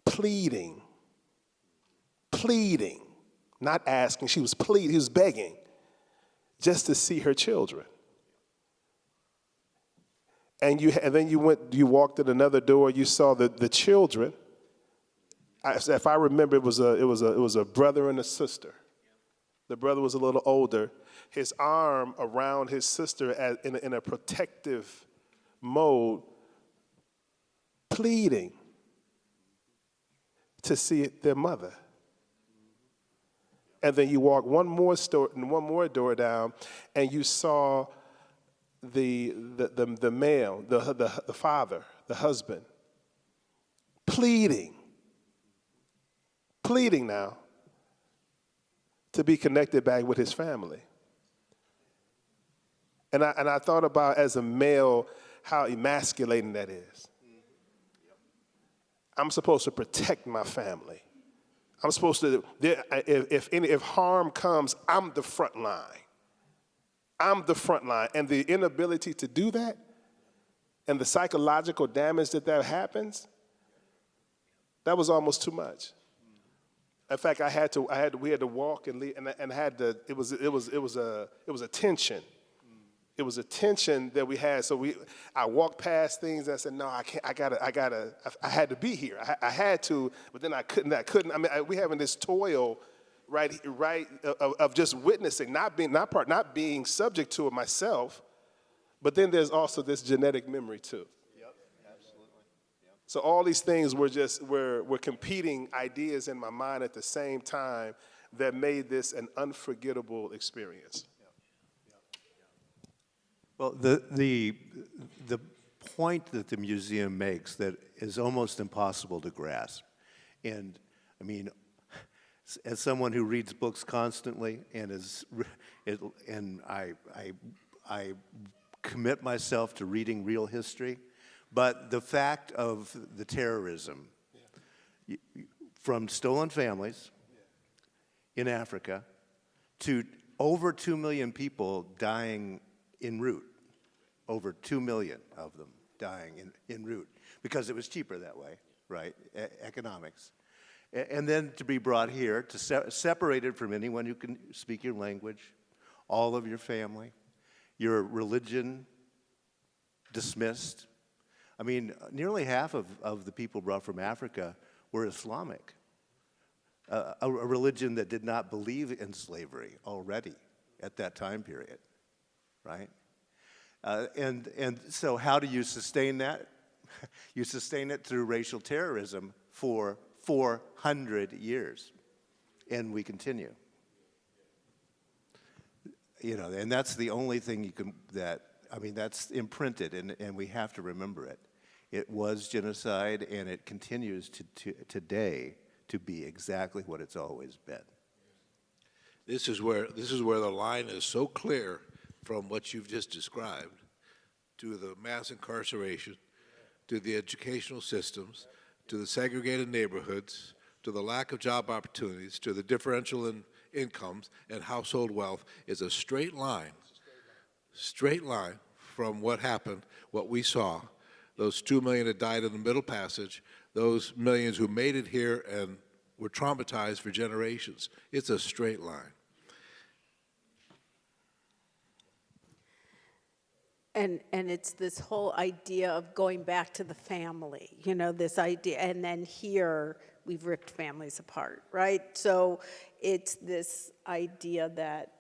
pleading, not asking. She was pleading. He was begging, just to see her children. And then you walked in another door. You saw the children. If I remember, it was a brother and a sister. The brother was a little older. His arm around his sister in a protective mode, pleading to see their mother. And then you walk one more door down, and you saw the male, the father, the husband, pleading now to be connected back with his family. And I thought about, as a male, how emasculating that is. I'm supposed to protect my family. I'm supposed to, if harm comes, I'm the front line. I'm the front line. And the inability to do that, and the psychological damage that happens, that was almost too much. In fact, we had to walk and leave, and had to. It was a tension. It was a tension that we had. So I walked past things and I said, no, I can't. I had to be here. I had to, but then I couldn't. I mean, we having this toil, right, of just witnessing, not being subject to it myself, but then there's also this genetic memory too. Yep, absolutely. Yep. So all these things were competing ideas in my mind at the same time that made this an unforgettable experience. Well, the point that the museum makes that is almost impossible to grasp, and I mean, as someone who reads books constantly and I commit myself to reading real history, but the fact of the terrorism from stolen families in Africa to over 2 million people dying en route, over 2 million of them dying en route, because it was cheaper that way, right? Economics. And then to be brought here, separated from anyone who can speak your language, all of your family, your religion dismissed. I mean, nearly half of the people brought from Africa were Islamic, a religion that did not believe in slavery already at that time period, right? And so how do you sustain that? You sustain it through racial terrorism for 400 years, and we continue. You know, and that's the only thing that's imprinted, and we have to remember it. It was genocide, and it continues today to be exactly what it's always been. This is where the line is so clear from what you've just described to the mass incarceration, to the educational systems, to the segregated neighborhoods, to the lack of job opportunities, to the differential in incomes and household wealth, is a straight line from what happened, what we saw, those 2 million that died in the Middle Passage, those millions who made it here and were traumatized for generations. It's a straight line. And it's this whole idea of going back to the family, you know, this idea, and then here we've ripped families apart, right? So it's this idea that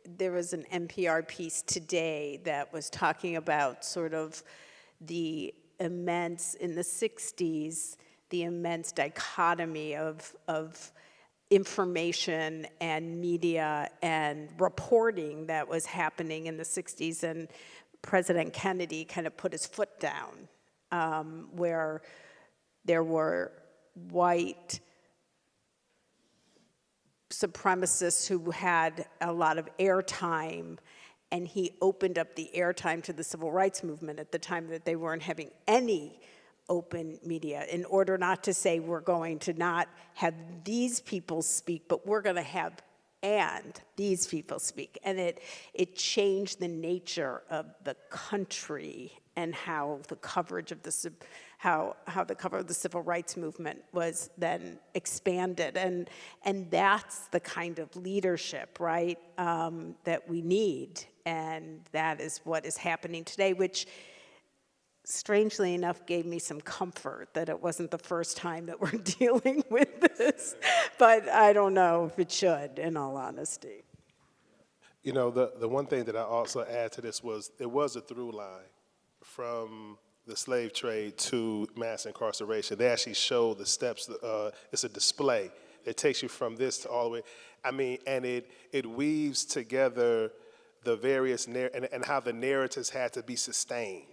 there was an NPR piece today that was talking about sort of the immense, in the 60s, the immense dichotomy of information and media and reporting that was happening in the 60s, and President Kennedy kind of put his foot down, where there were white supremacists who had a lot of airtime, and he opened up the airtime to the civil rights movement at the time that they weren't having any open media, in order not to say we're going to not have these people speak, but we're going to have and these people speak. And it changed the nature of the country and how the coverage of the civil rights movement was then expanded. And that's the kind of leadership, right, that we need. And that is what is happening today, which strangely enough gave me some comfort that it wasn't the first time that we're dealing with this. But I don't know if it should, in all honesty. You know, the one thing that I also add to this was there was a through line from the slave trade to mass incarceration. They actually show the steps. It's a display. It takes you from this to all the way. I mean, and it weaves together the various and how the narratives had to be sustained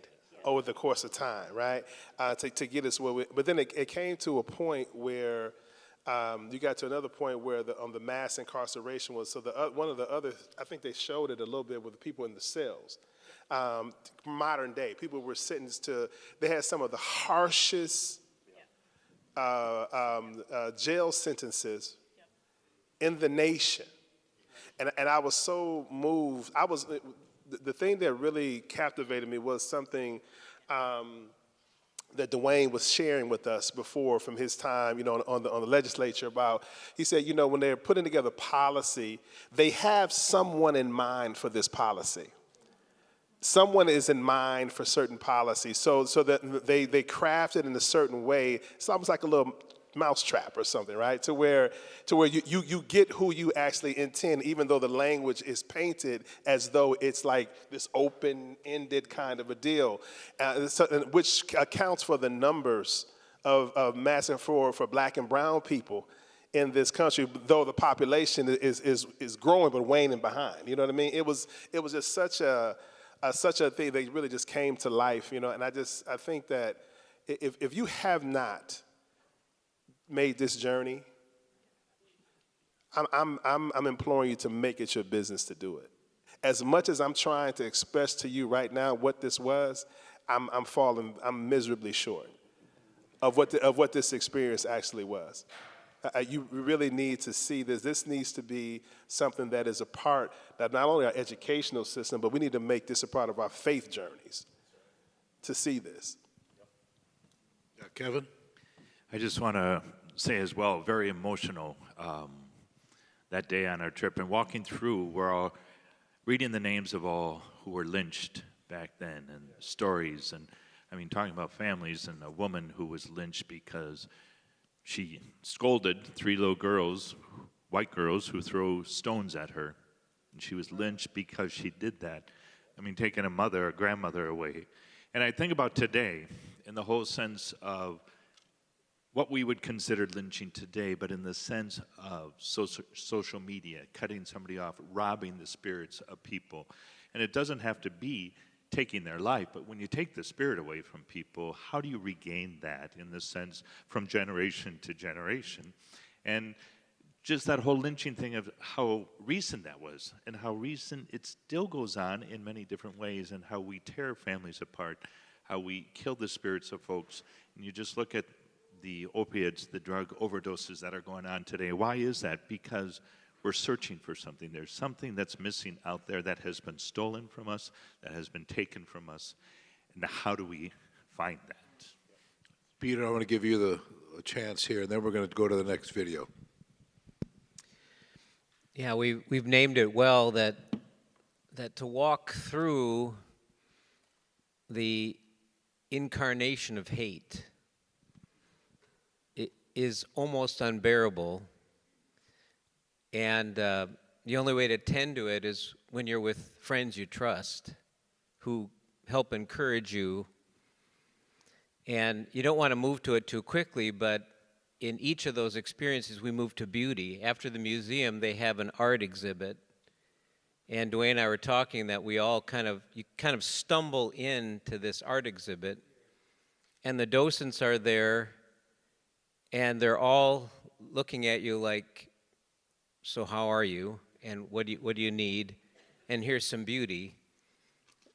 over the course of time, right? To get us where but then it came to a point where you got to another point where the mass incarceration was, so one of the other, I think they showed it a little bit with the people in the cells. Modern day, people were sentenced to, they had some of the harshest jail sentences in the nation. And I was so moved. The thing that really captivated me was something that Dwayne was sharing with us before from his time, on the legislature about, he said, when they're putting together policy, they have someone in mind for this policy. Someone is in mind for certain policies, so that they craft it in a certain way. It's almost like a little mousetrap or something, right? To where you get who you actually intend, even though the language is painted as though it's like this open-ended kind of a deal, which accounts for the numbers of massacre for black and brown people in this country, though the population is growing but waning behind. You know what I mean? It was just such a thing that really just came to life, and I think that if you have not made this journey, I'm imploring you to make it your business to do it. As much as I'm trying to express to you right now what this was, I'm miserably short of what this experience actually was. You really need to see this. This needs to be something that is a part of not only our educational system, but we need to make this a part of our faith journeys to see this. Kevin? I just want to say as well, very emotional that day on our trip. And walking through, we're all reading the names of all who were lynched back then and stories. And I mean, talking about families and a woman who was lynched because she scolded 3 little girls, white girls, who throw stones at her. And she was lynched because she did that. I mean, taking a mother, a grandmother away. And I think about today in the whole sense of what we would consider lynching today, but in the sense of social media, cutting somebody off, robbing the spirits of people. And it doesn't have to be taking their life, but when you take the spirit away from people, how do you regain that in the sense from generation to generation? And just that whole lynching thing of how recent that was and how recent it still goes on in many different ways, and how we tear families apart, how we kill the spirits of folks. And you just look at the opiates, the drug overdoses that are going on today. Why is that? Because we're searching for something. There's something that's missing out there that has been stolen from us, that has been taken from us. And how do we find that? Peter, I want to give you a chance here, and then we're going to go to the next video. Yeah, we've named it well, that to walk through the incarnation of hate is almost unbearable. And the only way to tend to it is when you're with friends you trust, who help encourage you. And you don't want to move to it too quickly, but in each of those experiences we move to beauty. After the museum, they have an art exhibit. And Dwayne and I were talking that we all kind of stumble into this art exhibit, and the docents are there, and they're all looking at you like, so how are you? And what do you need? And here's some beauty.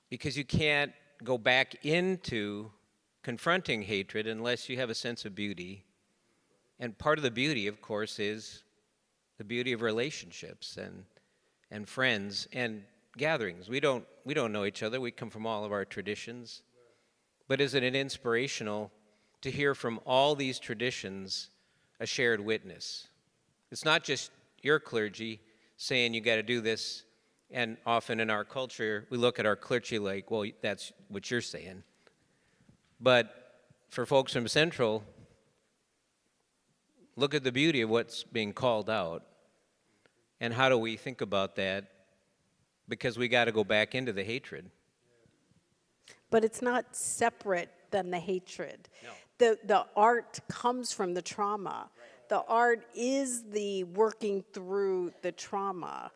Because you can't go back into confronting hatred unless you have a sense of beauty. And part of the beauty, of course, is the beauty of relationships and friends and gatherings. We don't know each other. We come from all of our traditions. But isn't it inspirational to hear from all these traditions a shared witness? It's not just your clergy saying you got to do this, and often in our culture we look at our clergy like, well, that's what you're saying. But for folks from Central, look at the beauty of what's being called out, and how do we think about that? Because we got to go back into the hatred. But it's not separate than the hatred. No. The art comes from the trauma. Right. The art is the working through the trauma,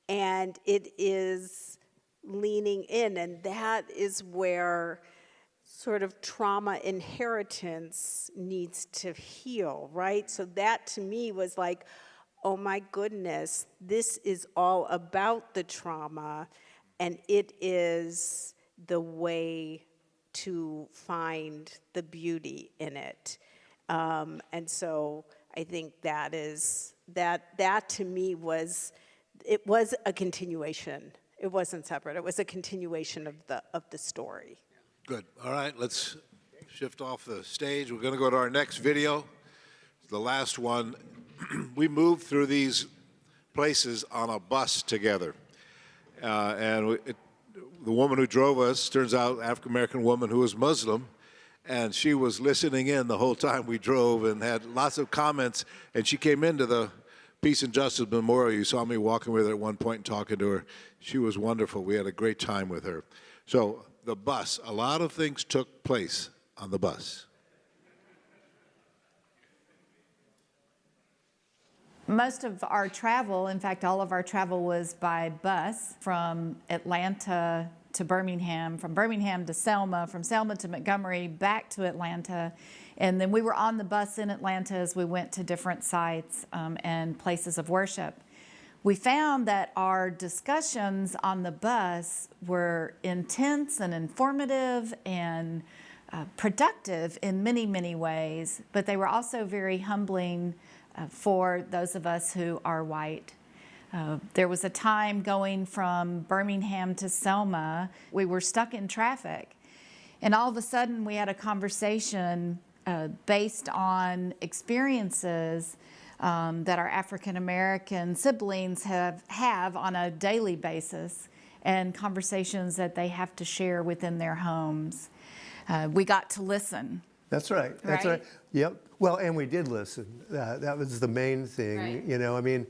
and it is leaning in, and that is where sort of trauma inheritance needs to heal, right? So that to me was like, oh my goodness, this is all about the trauma, and it is the way to find the beauty in it. And so I think that to me was a continuation. It wasn't separate. It was a continuation of the story. Good. All right, let's shift off the stage. We're going to go to our next video, the last one. We moved through these places on a bus together. The woman who drove us, turns out, African-American woman who was Muslim, and she was listening in the whole time we drove and had lots of comments, and she came into the Peace and Justice Memorial. You saw me walking with her at one point and talking to her. She was wonderful. We had a great time with her. So the bus, a lot of things took place on the bus. Most of our travel, in fact, all of our travel was by bus from Atlanta to Birmingham, from Birmingham to Selma, from Selma to Montgomery, back to Atlanta. And then we were on the bus in Atlanta as we went to different sites and places of worship. We found that our discussions on the bus were intense and informative and productive in many, many ways, but they were also very humbling for those of us who are white. There was a time going from Birmingham to Selma, we were stuck in traffic, and all of a sudden we had a conversation based on experiences that our African American siblings have on a daily basis, and conversations that they have to share within their homes. We got to listen. That's right. That's right. Yep. Well, and we did listen. That was the main thing. Right. You know, I mean,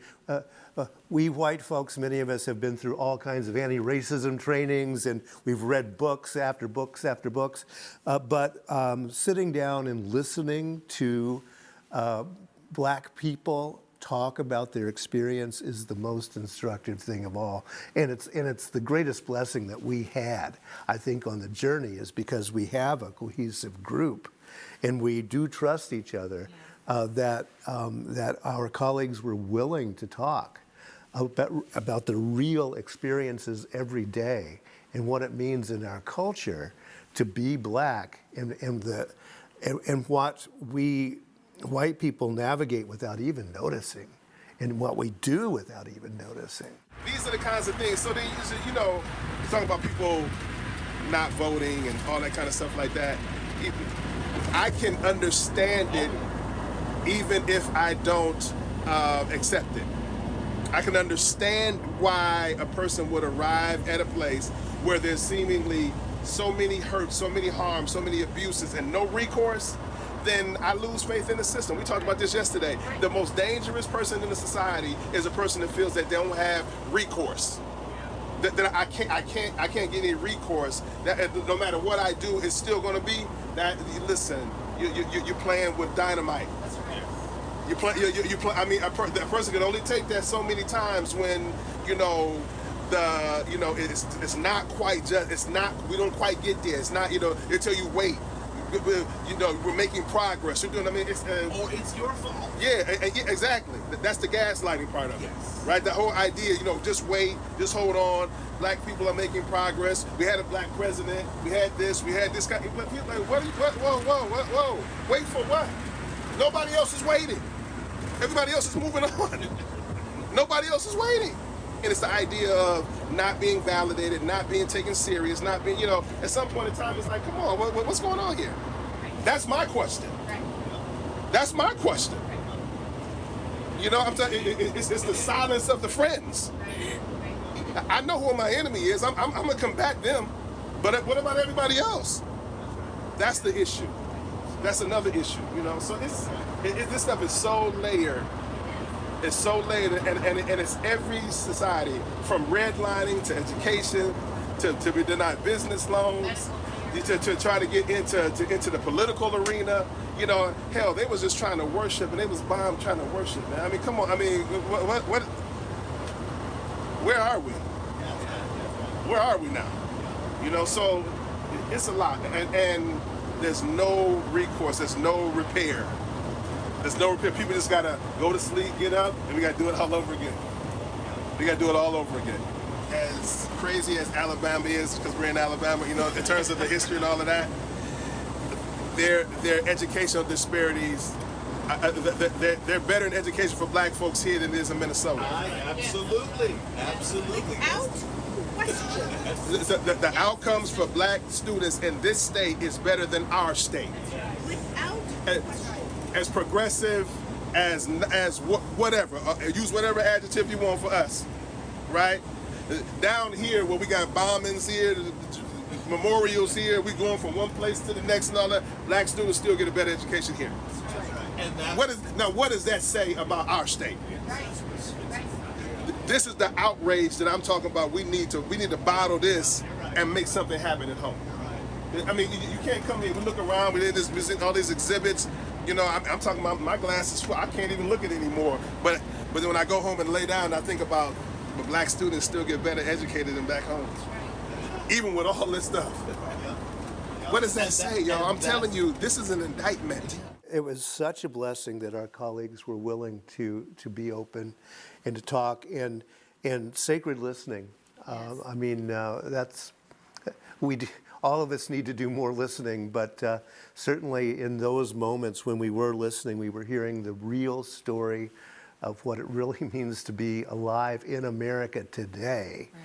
we white folks, many of us have been through all kinds of anti-racism trainings, and we've read books after books after books. But sitting down and listening to Black people talk about their experience is the most instructive thing of all. And it's the greatest blessing that we had, I think, on the journey, is because we have a cohesive group and we do trust each other, that our colleagues were willing to talk about the real experiences every day and what it means in our culture to be Black, and what we white people navigate without even noticing, and what we do without even noticing. These are the kinds of things. So they usually, you know, talking about people not voting and all that kind of stuff like that. I can understand it even if I don't accept it. I can understand why a person would arrive at a place where there's seemingly so many hurts, so many harms, so many abuses, and no recourse. Then I lose faith in the system. We talked about this yesterday. The most dangerous person in the society is a person that feels that they don't have recourse. That I can't get any recourse. That no matter what I do, it's still going to be that. Listen, you're playing with dynamite. You play. I mean, a person can only take that so many times when it's not quite just. It's not. We don't quite get there. It's not. They tell you wait. We're making progress. You're doing. I mean, it's your fault. Yeah, exactly. That's the gaslighting part of it, right? The whole idea, just wait, just hold on. Black people are making progress. We had a Black president. We had this guy. But people like, whoa. Wait for what? Nobody else is waiting. Everybody else is moving on. Nobody else is waiting. And it's the idea of not being validated, not being taken serious, not being, at some point in time, it's like, come on, what's going on here? That's my question. That's my question. I'm telling you, it's the silence of the friends. I know who my enemy is. I'm going to combat them. But what about everybody else? That's the issue. That's another issue, So this stuff is so layered. It's so layered, and it's every society, from redlining to education, to be denied business loans, to try to get into the political arena. Hell, they was just trying to worship, and they was bombed trying to worship, man. I mean, come on. I mean, what? Where are we? Where are we now? So It's a lot, and there's no recourse. There's no repair. There's no repair. People just gotta go to sleep, get up, and we gotta do it all over again. We gotta do it all over again. As crazy as Alabama is, because we're in Alabama, you know, in terms of the history and all of that, their educational disparities, they're better in education for black folks here than it is in Minnesota. Absolutely. Out question. The outcomes for black students in this state is better than our state. Without As progressive as whatever, use whatever adjective you want for us, right? Down here where we got bombings here, memorials here, we going from one place to the next and all that, black students still get a better education here. What does that say about our state? This is the outrage that I'm talking about. We need to bottle this and make something happen at home. I mean, you can't come here. We look around. We did all these exhibits. You know, I'm talking about my glasses. I can't even look at it anymore. But then when I go home and lay down, I think about the black students still get better educated than back home, even with all this stuff. What does that say, y'all? I'm telling you, this is an indictment. It was such a blessing that our colleagues were willing to be open and to talk and sacred listening. I mean, all of us need to do more listening, but certainly in those moments when we were listening, we were hearing the real story of what it really means to be alive in America today. Right.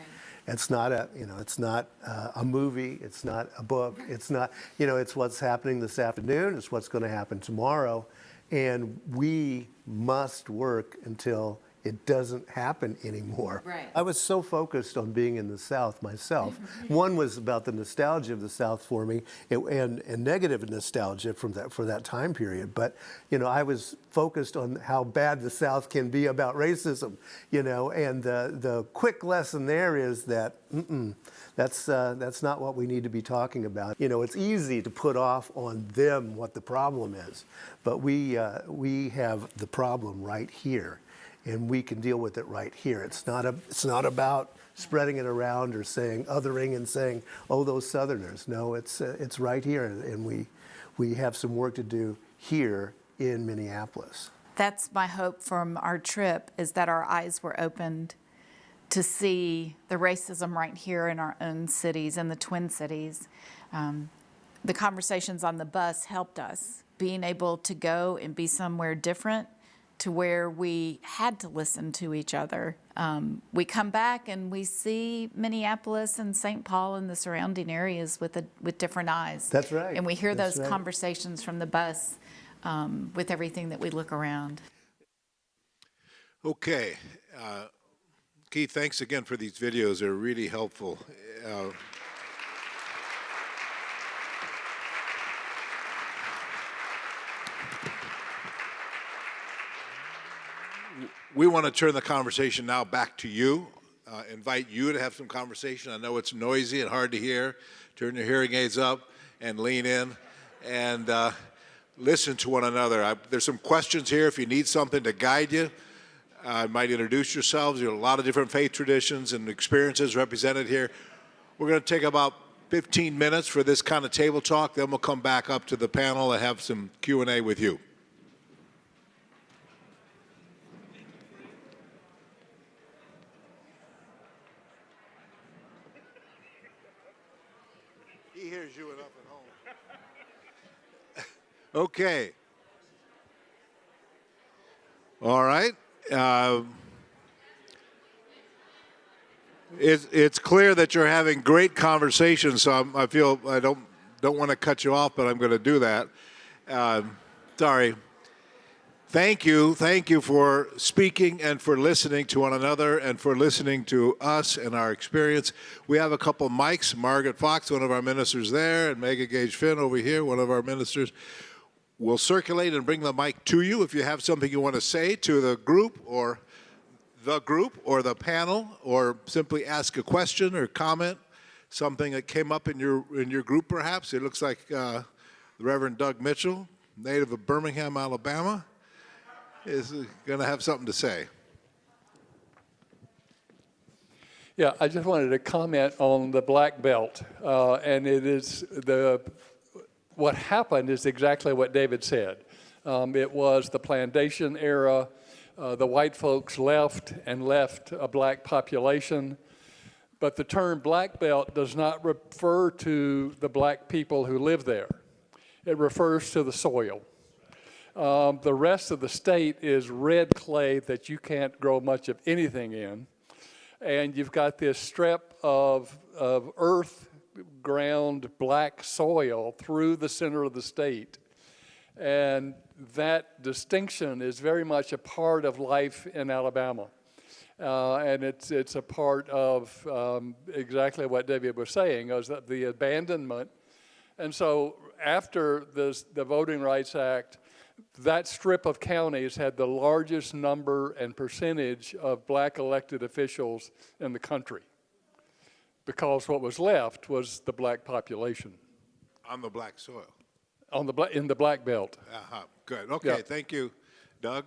It's not a movie. It's not a book. It's not, it's what's happening this afternoon. It's what's going to happen tomorrow. And we must work until it doesn't happen anymore. Right. I was so focused on being in the South myself. One was about the nostalgia of the South for me, and negative nostalgia for that time period. But I was focused on how bad the South can be about racism. And the quick lesson there is that that's not what we need to be talking about. It's easy to put off on them what the problem is, but we have the problem right here. And we can deal with it right here. It's not about spreading it around or saying othering and saying, oh, those Southerners. No, it's right here, and we have some work to do here in Minneapolis. That's my hope from our trip, is that our eyes were opened to see the racism right here in our own cities, in the Twin Cities. The conversations on the bus helped us, being able to go and be somewhere different, to where we had to listen to each other. We come back and we see Minneapolis and St. Paul and the surrounding areas with different eyes. That's right. And we hear those conversations from the bus with everything that we look around. Okay. Keith, thanks again for these videos. They're really helpful. We want to turn the conversation now back to you, invite you to have some conversation. I know it's noisy and hard to hear. Turn your hearing aids up and lean in and listen to one another. There's some questions here. If you need something to guide you, might introduce yourselves. There are a lot of different faith traditions and experiences represented here. We're going to take about 15 minutes for this kind of table talk. Then we'll come back up to the panel and have some Q&A with you. He hears you enough at home. Okay. All right. It's clear that you're having great conversations, so I feel I don't want to cut you off, but I'm going to do that. Sorry. Thank you for speaking and for listening to one another and for listening to us and our experience. We have a couple mics. Margaret Fox, one of our ministers there, and Megan Gage Finn over here, one of our ministers. We'll circulate and bring the mic to you if you have something you want to say to the group or the panel, or simply ask a question or comment, something that came up in your group perhaps. It looks like the Reverend Doug Mitchell, native of Birmingham, Alabama, is going to have something to say. Yeah, I just wanted to comment on the Black Belt, and it is what happened is exactly what David said. It was the plantation era. The white folks left a black population, but the term Black Belt does not refer to the black people who live there. It refers to the soil. The rest of the state is red clay that you can't grow much of anything in. And you've got this strip of earth, ground, black soil through the center of the state. And that distinction is very much a part of life in Alabama. And it's a part of exactly what David was saying, is that the abandonment. And so after the Voting Rights Act, that strip of counties had the largest number and percentage of black elected officials in the country, because what was left was the black population. On the black soil. In the Black Belt. Good. Okay, Yeah. thank you, Doug.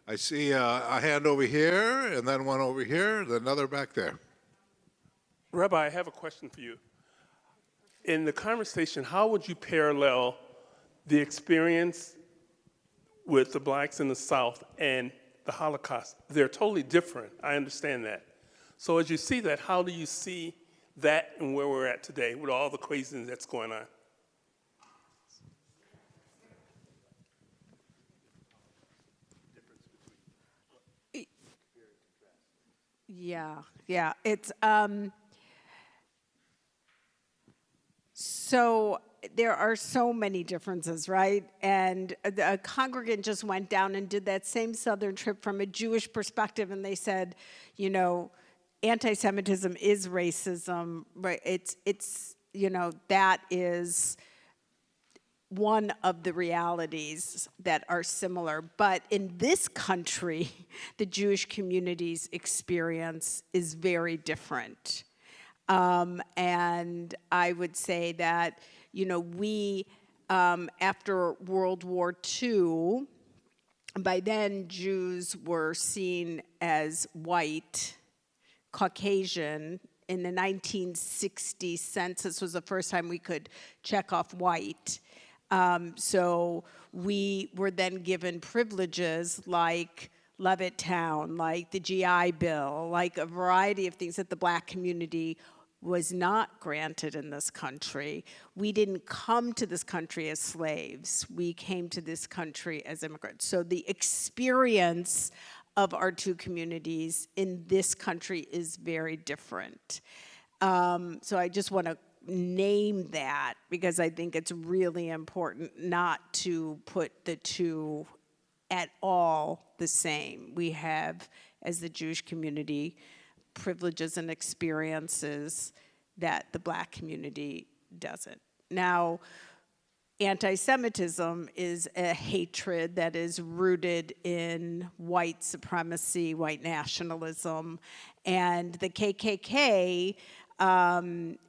I see a hand over here, and then one over here, then another back there. Rabbi, I have a question for you. In the conversation, how would you parallel the experience with the blacks in the South and the Holocaust? They're totally different. I understand that. So as you see that, how do you see that and where we're at today with all the craziness that's going on? Yeah. It's so there are so many differences, right? And a congregant just went down and did that same Southern trip from a Jewish perspective, and they said, you know, anti-Semitism is racism, right? It's you know, that is one of the realities that are similar. But in this country, the Jewish community's experience is very different. And I would say that, you know, we, after World War II, by then Jews were seen as white, Caucasian. In the 1960 census was the first time we could check off white. So we were then given privileges like Levittown, like the GI Bill, like a variety of things that the black community was not granted in this country. We didn't come to this country as slaves. We came to this country as immigrants. So the experience of our two communities in this country is very different. So I just want to name that because I think it's really important not to put the two at all the same. We have, as the Jewish community, privileges and experiences that the black community doesn't. Now, anti-Semitism is a hatred that is rooted in white supremacy, white nationalism, and the KKK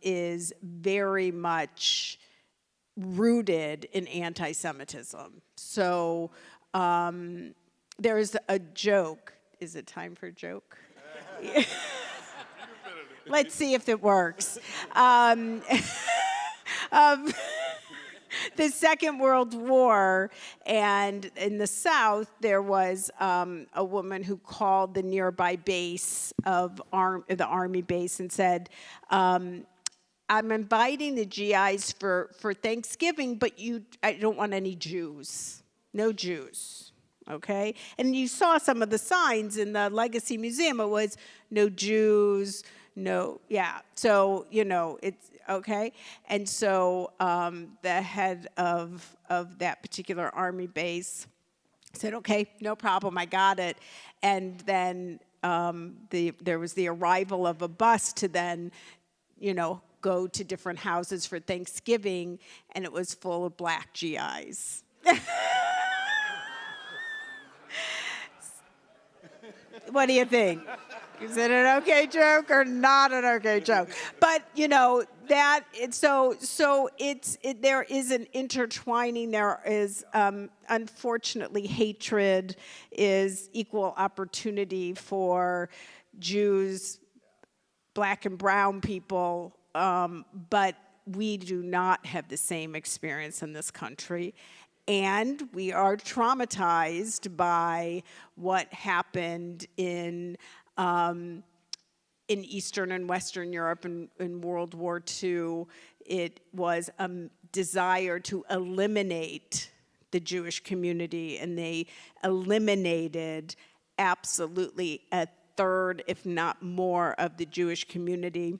is very much rooted in anti-Semitism. So there's a joke. Is it time for a joke? Let's see if it works. The Second World War, and in the South, there was a woman who called the nearby base of the Army base and said, I'm inviting the GIs for Thanksgiving, but I don't want any Jews. No Jews. Okay? And you saw some of the signs in the Legacy Museum. It was no Jews, no, yeah. So, you know, it's okay. And so the head of that particular Army base said, okay, no problem, I got it. And then there was the arrival of a bus to then, you know, go to different houses for Thanksgiving, and it was full of black GIs. What do you think? Is it an okay joke or not an okay joke? But you know that there is an intertwining. There is unfortunately hatred is equal opportunity for Jews, black and brown people, but we do not have the same experience in this country. And we are traumatized by what happened in Eastern and Western Europe in World War II. It was a desire to eliminate the Jewish community, and they eliminated absolutely a third, if not more, of the Jewish community.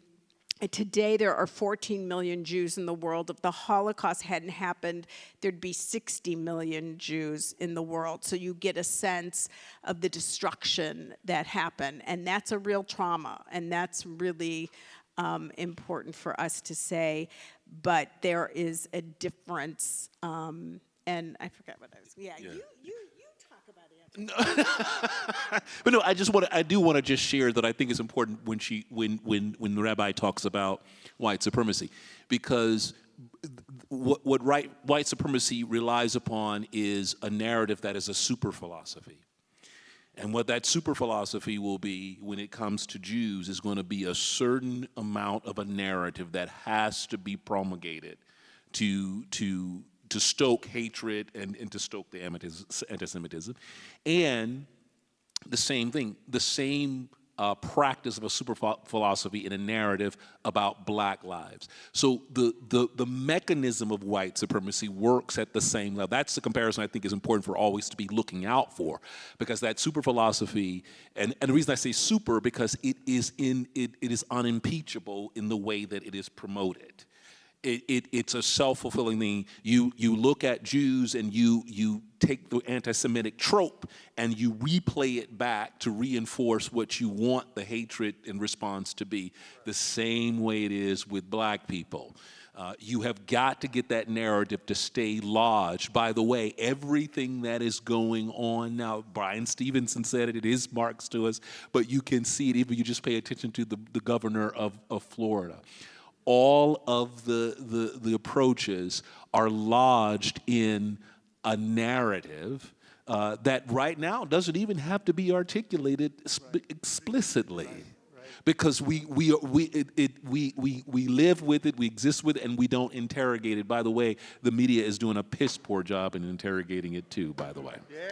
Today, there are 14 million Jews in the world. If the Holocaust hadn't happened, there'd be 60 million Jews in the world. So you get a sense of the destruction that happened. And that's a real trauma. And that's really important for us to say. But there is a difference. And I forgot what I was, yeah. You talk about it. But no, I do want to just share that I think it's important when the rabbi talks about white supremacy, because what white supremacy relies upon is a narrative that is a super philosophy. And what that super philosophy will be when it comes to Jews is going to be a certain amount of a narrative that has to be promulgated to stoke hatred and to stoke the anti-Semitism. And the same thing, the same practice of a super philosophy in a narrative about black lives. So the mechanism of white supremacy works at the same level. That's the comparison I think is important for always to be looking out for, because that super philosophy, and the reason I say super, because it is unimpeachable in the way that it is promoted. It's a self-fulfilling thing. You look at Jews and you take the anti-Semitic trope and you replay it back to reinforce what you want the hatred and response to be. The same way it is with black people. You have got to get that narrative to stay lodged. By the way, everything that is going on now, Brian Stevenson said it is marks to us, but you can see it even if you just pay attention to the governor of Florida. All of the approaches are lodged in a narrative that right now doesn't even have to be articulated explicitly, because we live with it, we exist with it, and we don't interrogate it. By the way, the media is doing a piss poor job in interrogating it too. By the way. Yeah.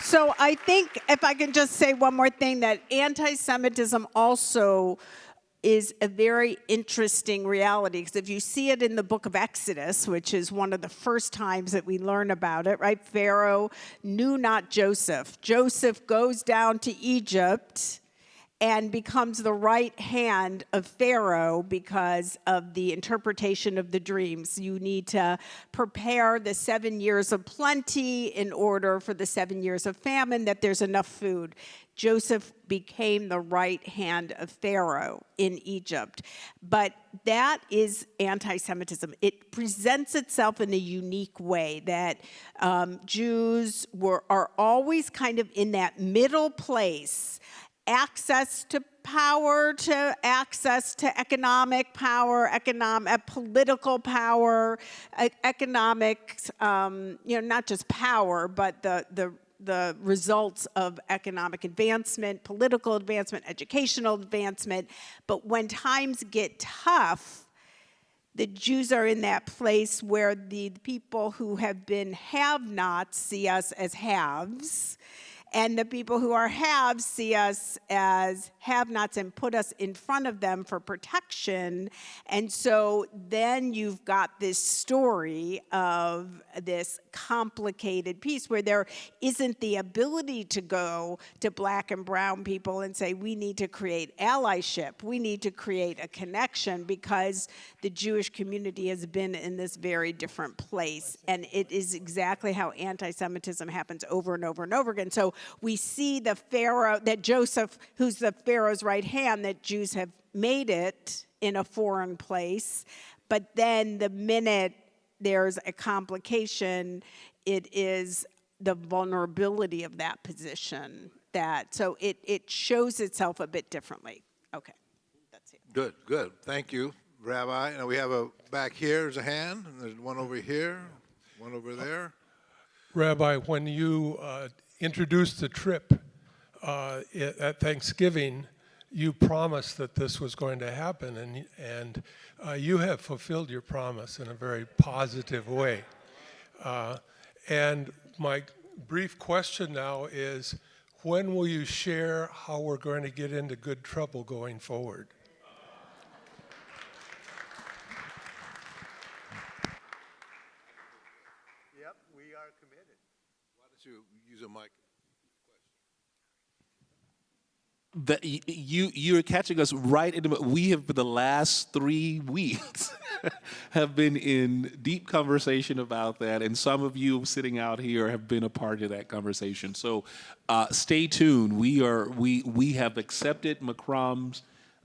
So I think, if I can just say one more thing, that anti-Semitism also is a very interesting reality, because if you see it in the book of Exodus, which is one of the first times that we learn about it, right? Pharaoh knew not Joseph. Joseph goes down to Egypt and becomes the right hand of Pharaoh because of the interpretation of the dreams. You need to prepare the 7 years of plenty in order for the 7 years of famine, that there's enough food. Joseph became the right hand of Pharaoh in Egypt. But that is anti-Semitism. It presents itself in a unique way, that Jews are always kind of in that middle place, access to power, to access to economic power, political power, economics, not just power, but the results of economic advancement, political advancement, educational advancement. But when times get tough, the Jews are in that place where the people who have been have-nots see us as haves, and the people who are haves see us as have-nots and put us in front of them for protection. And so then you've got this story of this complicated piece where there isn't the ability to go to black and brown people and say, we need to create allyship, we need to create a connection, because the Jewish community has been in this very different place. And it is exactly how anti-Semitism happens over and over and over again. So we see the Pharaoh, that Joseph, who's the Pharaoh's right hand, that Jews have made it in a foreign place. But then the minute there's a complication, it is the vulnerability of that position so it shows itself a bit differently. Okay, that's it. Good. Thank you, Rabbi. Now we have back here, there's a hand, and there's one over here, one over there. Rabbi, when you introduced the trip at Thanksgiving, you promised that this was going to happen, and you have fulfilled your promise in a very positive way. And my brief question now is, when will you share how we're going to get into good trouble going forward? Yep, we are committed. Why don't you use a mic? You're catching us right in the. We have, for the last 3 weeks, have been in deep conversation about that, and some of you sitting out here have been a part of that conversation. So, stay tuned. We have accepted Imam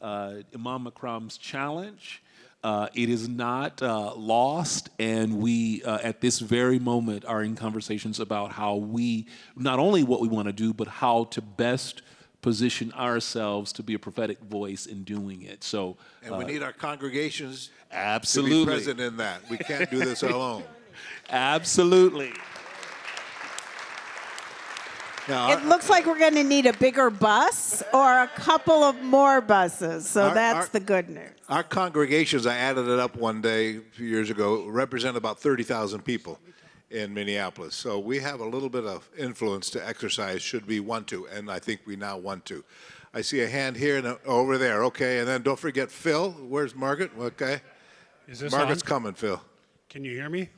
Macrom's challenge. It is not lost, and we, at this very moment, are in conversations about how we, not only what we want to do, but how to best position ourselves to be a prophetic voice in doing it. So, and we need our congregations absolutely to be present in that. We can't do this alone. Absolutely. Now, It looks like we're going to need a bigger bus or a couple of more buses, so that's the good news. Our congregations, I added it up one day a few years ago, represent about 30,000 people in Minneapolis. So we have a little bit of influence to exercise should we want to, and I think we now want to. I see a hand here and over there. Okay, and then don't forget Phil. Where's Margaret? Okay. Is this Margaret's on? coming, Phil. Can you hear me?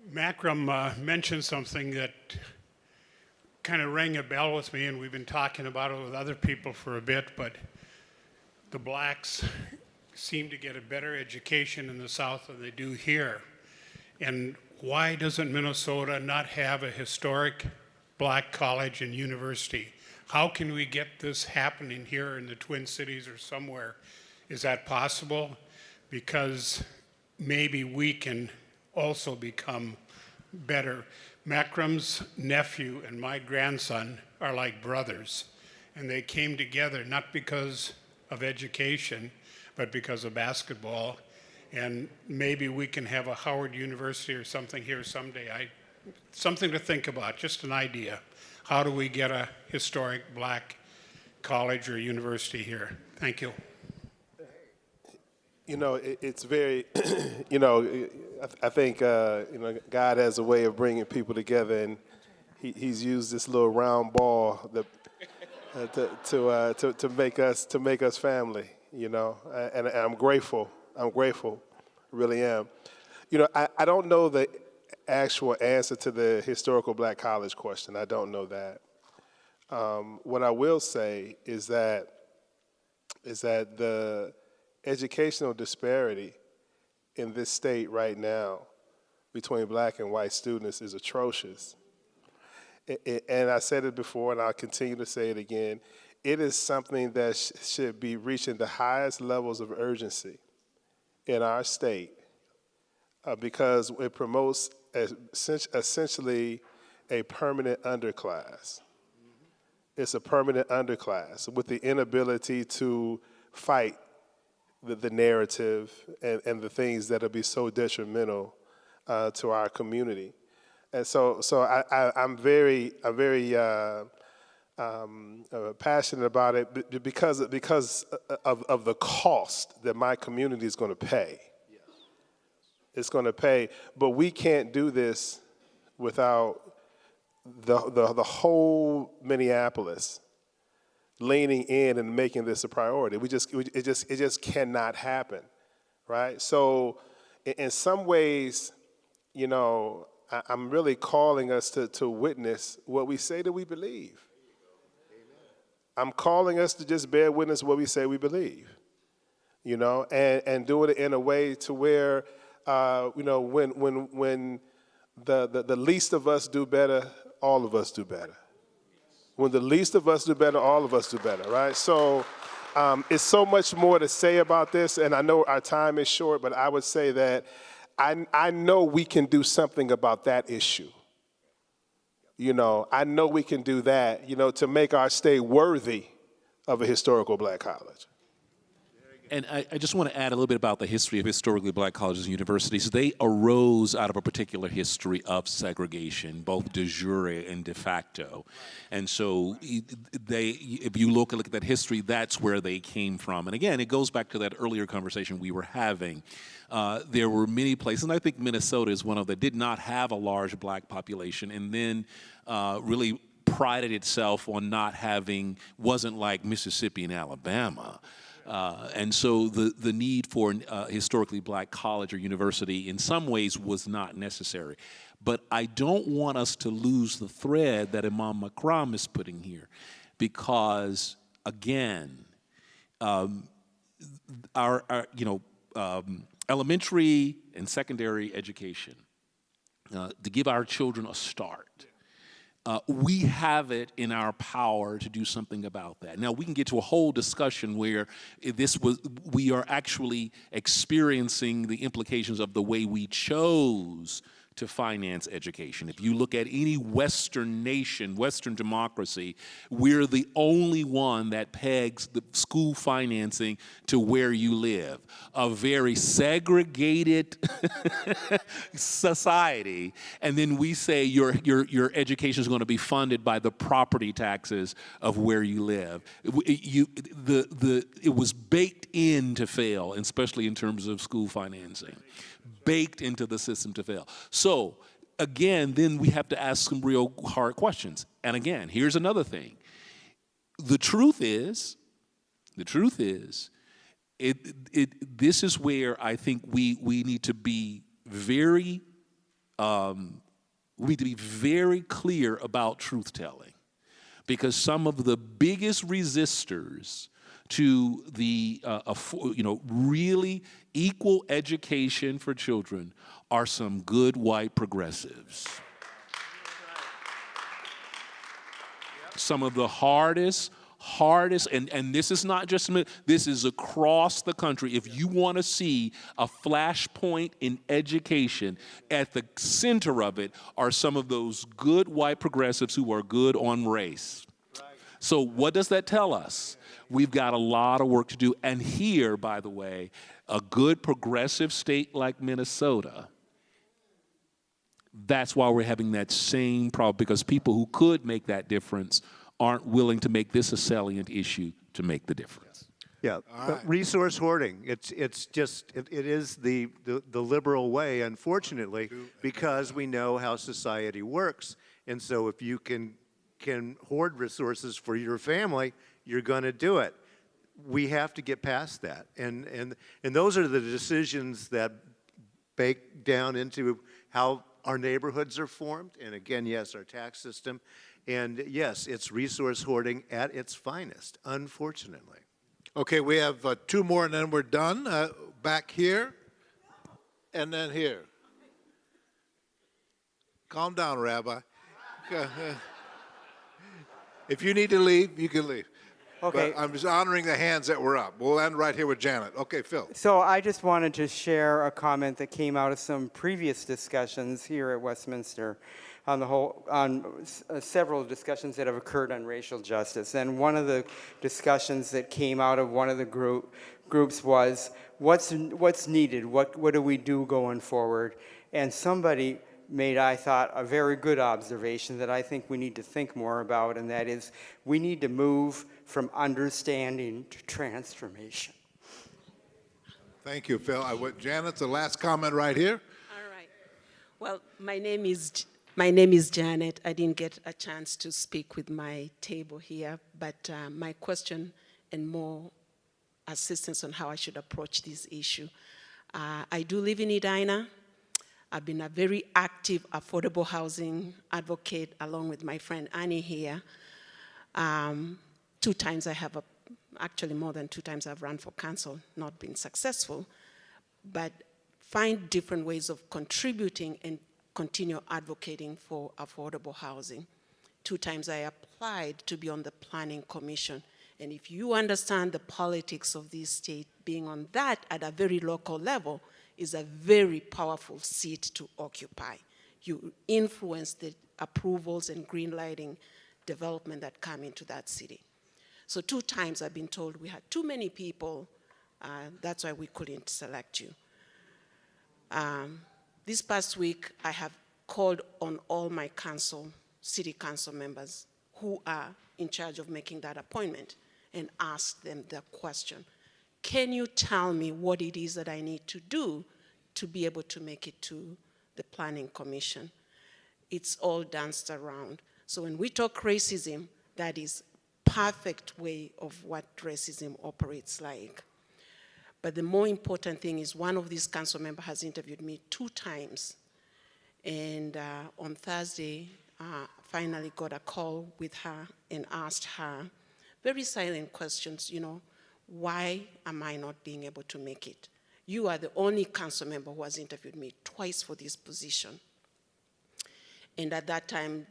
Macrom mentioned something that kind of rang a bell with me, and we've been talking about it with other people for a bit, but the blacks seem to get a better education in the South than they do here. And why doesn't Minnesota not have a historic black college and university? How can we get this happening here in the Twin Cities or somewhere? Is that possible? Because maybe we can also become better. Macrom's nephew and my grandson are like brothers, and they came together not because of education, but because of basketball. And maybe we can have a Howard University or something here someday. Something to think about, just an idea. How do we get a historic black college or university here? Thank you. You know, it's very, you know, I think, you know, God has a way of bringing people together, and He's used this little round ball to make us family. You know, and I'm grateful. I'm grateful, really am. You know, I don't know the actual answer to the historical black college question. I don't know that. What I will say is that the educational disparity in this state right now between black and white students is atrocious. And I said it before, and I'll continue to say it again. It is something that should be reaching the highest levels of urgency in our state because it promotes essentially a permanent underclass. It's a permanent underclass with the inability to fight the narrative and the things that will be so detrimental to our community. And so I'm very passionate about it because of the cost that my community is going to pay. It's going to pay, but we can't do this without the whole Minneapolis leaning in and making this a priority. It just cannot happen, right? So, in some ways, you know, I'm really calling us to witness what we say that we believe. I'm calling us to just bear witness what we say we believe, you know, and do it in a way to where, you know, when the least of us do better, all of us do better. When the least of us do better, all of us do better, right? So it's so much more to say about this, and I know our time is short, but I would say that I know we can do something about that issue. You know, I know we can do that, you know, to make our state worthy of a historical black college. Very And I just want to add a little bit about the history of historically black colleges and universities. They arose out of a particular history of segregation, both de jure and de facto. And so if you look at that history, that's where they came from. And again, it goes back to that earlier conversation we were having. There were many places, and I think Minnesota is one of them, that did not have a large black population, and then really prided itself on not having, wasn't like Mississippi and Alabama. And so the need for a historically black college or university in some ways was not necessary. But I don't want us to lose the thread that Imam Makram is putting here, because again, our elementary and secondary education, to give our children a start, we have it in our power to do something about that. Now, we can get to a whole discussion where we are actually experiencing the implications of the way we chose to finance education. If you look at any Western nation, Western democracy, we're the only one that pegs the school financing to where you live. A very segregated society, and then we say your education is going to be funded by the property taxes of where you live. It was baked in to fail, especially in terms of school financing. Baked into the system to fail. So again, then we have to ask some real hard questions. And again, here's another thing. The truth is, this is where I think we need to be very, clear about truth telling, because some of the biggest resistors to the really equal education for children are some good white progressives. Some of the hardest, and this is not just, this is across the country. If you want to see a flashpoint in education, at the center of it are some of those good white progressives who are good on race. So what does that tell us? We've got a lot of work to do. And here, by the way, a good progressive state like Minnesota, that's why we're having that same problem, because people who could make that difference aren't willing to make this a salient issue to make the difference. Yeah, but resource hoarding, it is the liberal way, unfortunately, because we know how society works. And so if you can hoard resources for your family, you're going to do it. We have to get past that. And those are the decisions that bake down into how our neighborhoods are formed. And again, yes, our tax system. And yes, it's resource hoarding at its finest, unfortunately. Okay, we have two more and then we're done. Back here and then here. Calm down, Rabbi. If you need to leave, you can leave. Okay. But I'm just honoring the hands that were up. We'll end right here with Janet. Okay, Phil. So I just wanted to share a comment that came out of some previous discussions here at Westminster on several discussions that have occurred on racial justice. And one of the discussions that came out of one of the groups was, what's needed? What do we do going forward? And somebody made, I thought, a very good observation that I think we need to think more about, and that is we need to move from understanding to transformation. Thank you, Phil. Janet, the last comment right here. All right. Well, my name is Janet. I didn't get a chance to speak with my table here, but my question and more assistance on how I should approach this issue. I do live in Edina. I've been a very active affordable housing advocate along with my friend Annie here. 2 times actually more than 2 times I've run for council, not been successful, but find different ways of contributing and continue advocating for affordable housing. 2 times I applied to be on the planning commission. And if you understand the politics of this state, being on that at a very local level is a very powerful seat to occupy. You influence the approvals and green lighting development that come into that city. So 2 times I've been told we had too many people That's why we couldn't select you. This past week, I have called on all my city council members who are in charge of making that appointment and asked them the question, can you tell me what it is that I need to do to be able to make it to the Planning Commission? It's all danced around. So when we talk racism, that is perfect way of what racism operates like. But the more important thing is one of these council members has interviewed me 2 times. And on Thursday, finally got a call with her and asked her very silent questions, why am I not being able to make it? You are the only council member who has interviewed me twice for this position. And at that time,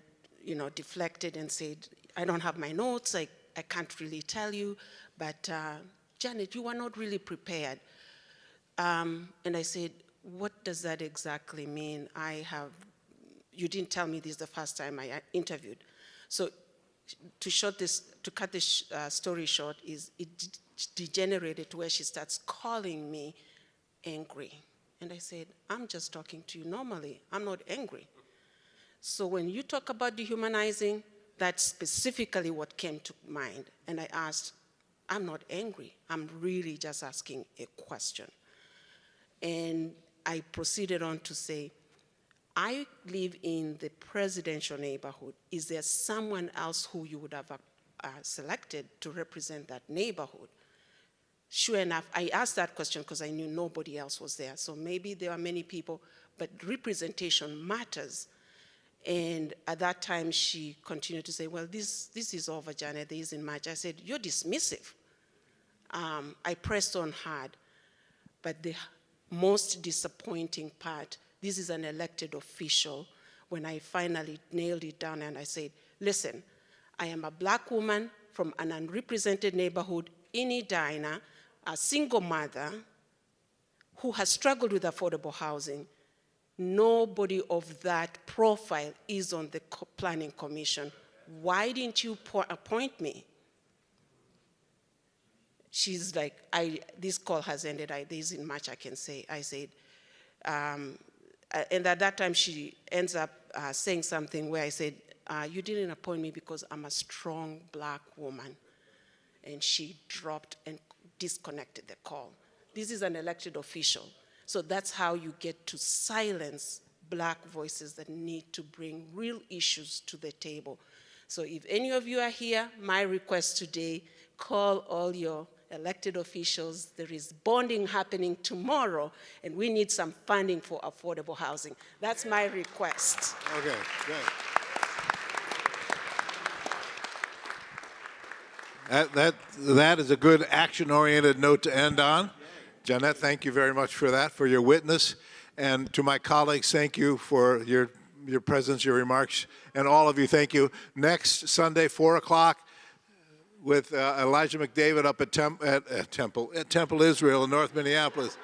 deflected and said, I don't have my notes, I can't really tell you, but Janet, you are not really prepared. And I said, what does that exactly mean? You didn't tell me this the first time I interviewed. So to cut this story short, it degenerated to where she starts calling me angry. And I said, I'm just talking to you normally. I'm not angry. So when you talk about dehumanizing, that's specifically what came to mind. And I asked, I'm not angry. I'm really just asking a question. And I proceeded on to say, I live in the presidential neighborhood. Is there someone else who you would have selected to represent that neighborhood? Sure enough, I asked that question because I knew nobody else was there. So maybe there are many people, but representation matters. And at that time, she continued to say, well, this is over, Janet, there isn't much. I said, you're dismissive. I pressed on hard. But the most disappointing part, this is an elected official, when I finally nailed it down and I said, listen, I am a black woman from an unrepresented neighborhood in Edina, a single mother who has struggled with affordable housing. Nobody of that profile is on the Planning Commission. Why didn't you appoint me? She's like, this call has ended. There isn't much I can say. I said, and at that time she ends up saying something where I said, you didn't appoint me because I'm a strong black woman. And she dropped and disconnected the call. This is an elected official. So that's how you get to silence black voices that need to bring real issues to the table. So if any of you are here, my request today, call all your elected officials. There is bonding happening tomorrow, and we need some funding for affordable housing. That's my request. Okay, good. That is a good action-oriented note to end on. Janet, thank you very much for that, for your witness. And to my colleagues, thank you for your presence, your remarks. And all of you, thank you. Next Sunday, 4 o'clock, with Elijah McDavid up at Temple Israel in North Minneapolis.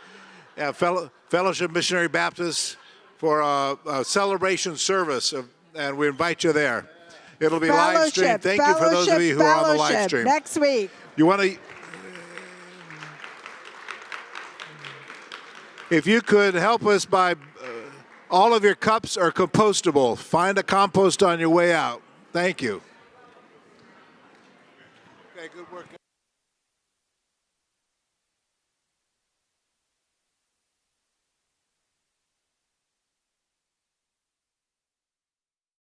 Fellowship Missionary Baptists for a celebration service, and we invite you there. It'll be live streamed. Thank you for those of you who are on the live stream. Next week. You want to... If you could help us by, all of your cups are compostable. Find a compost on your way out. Thank you. Okay, good work.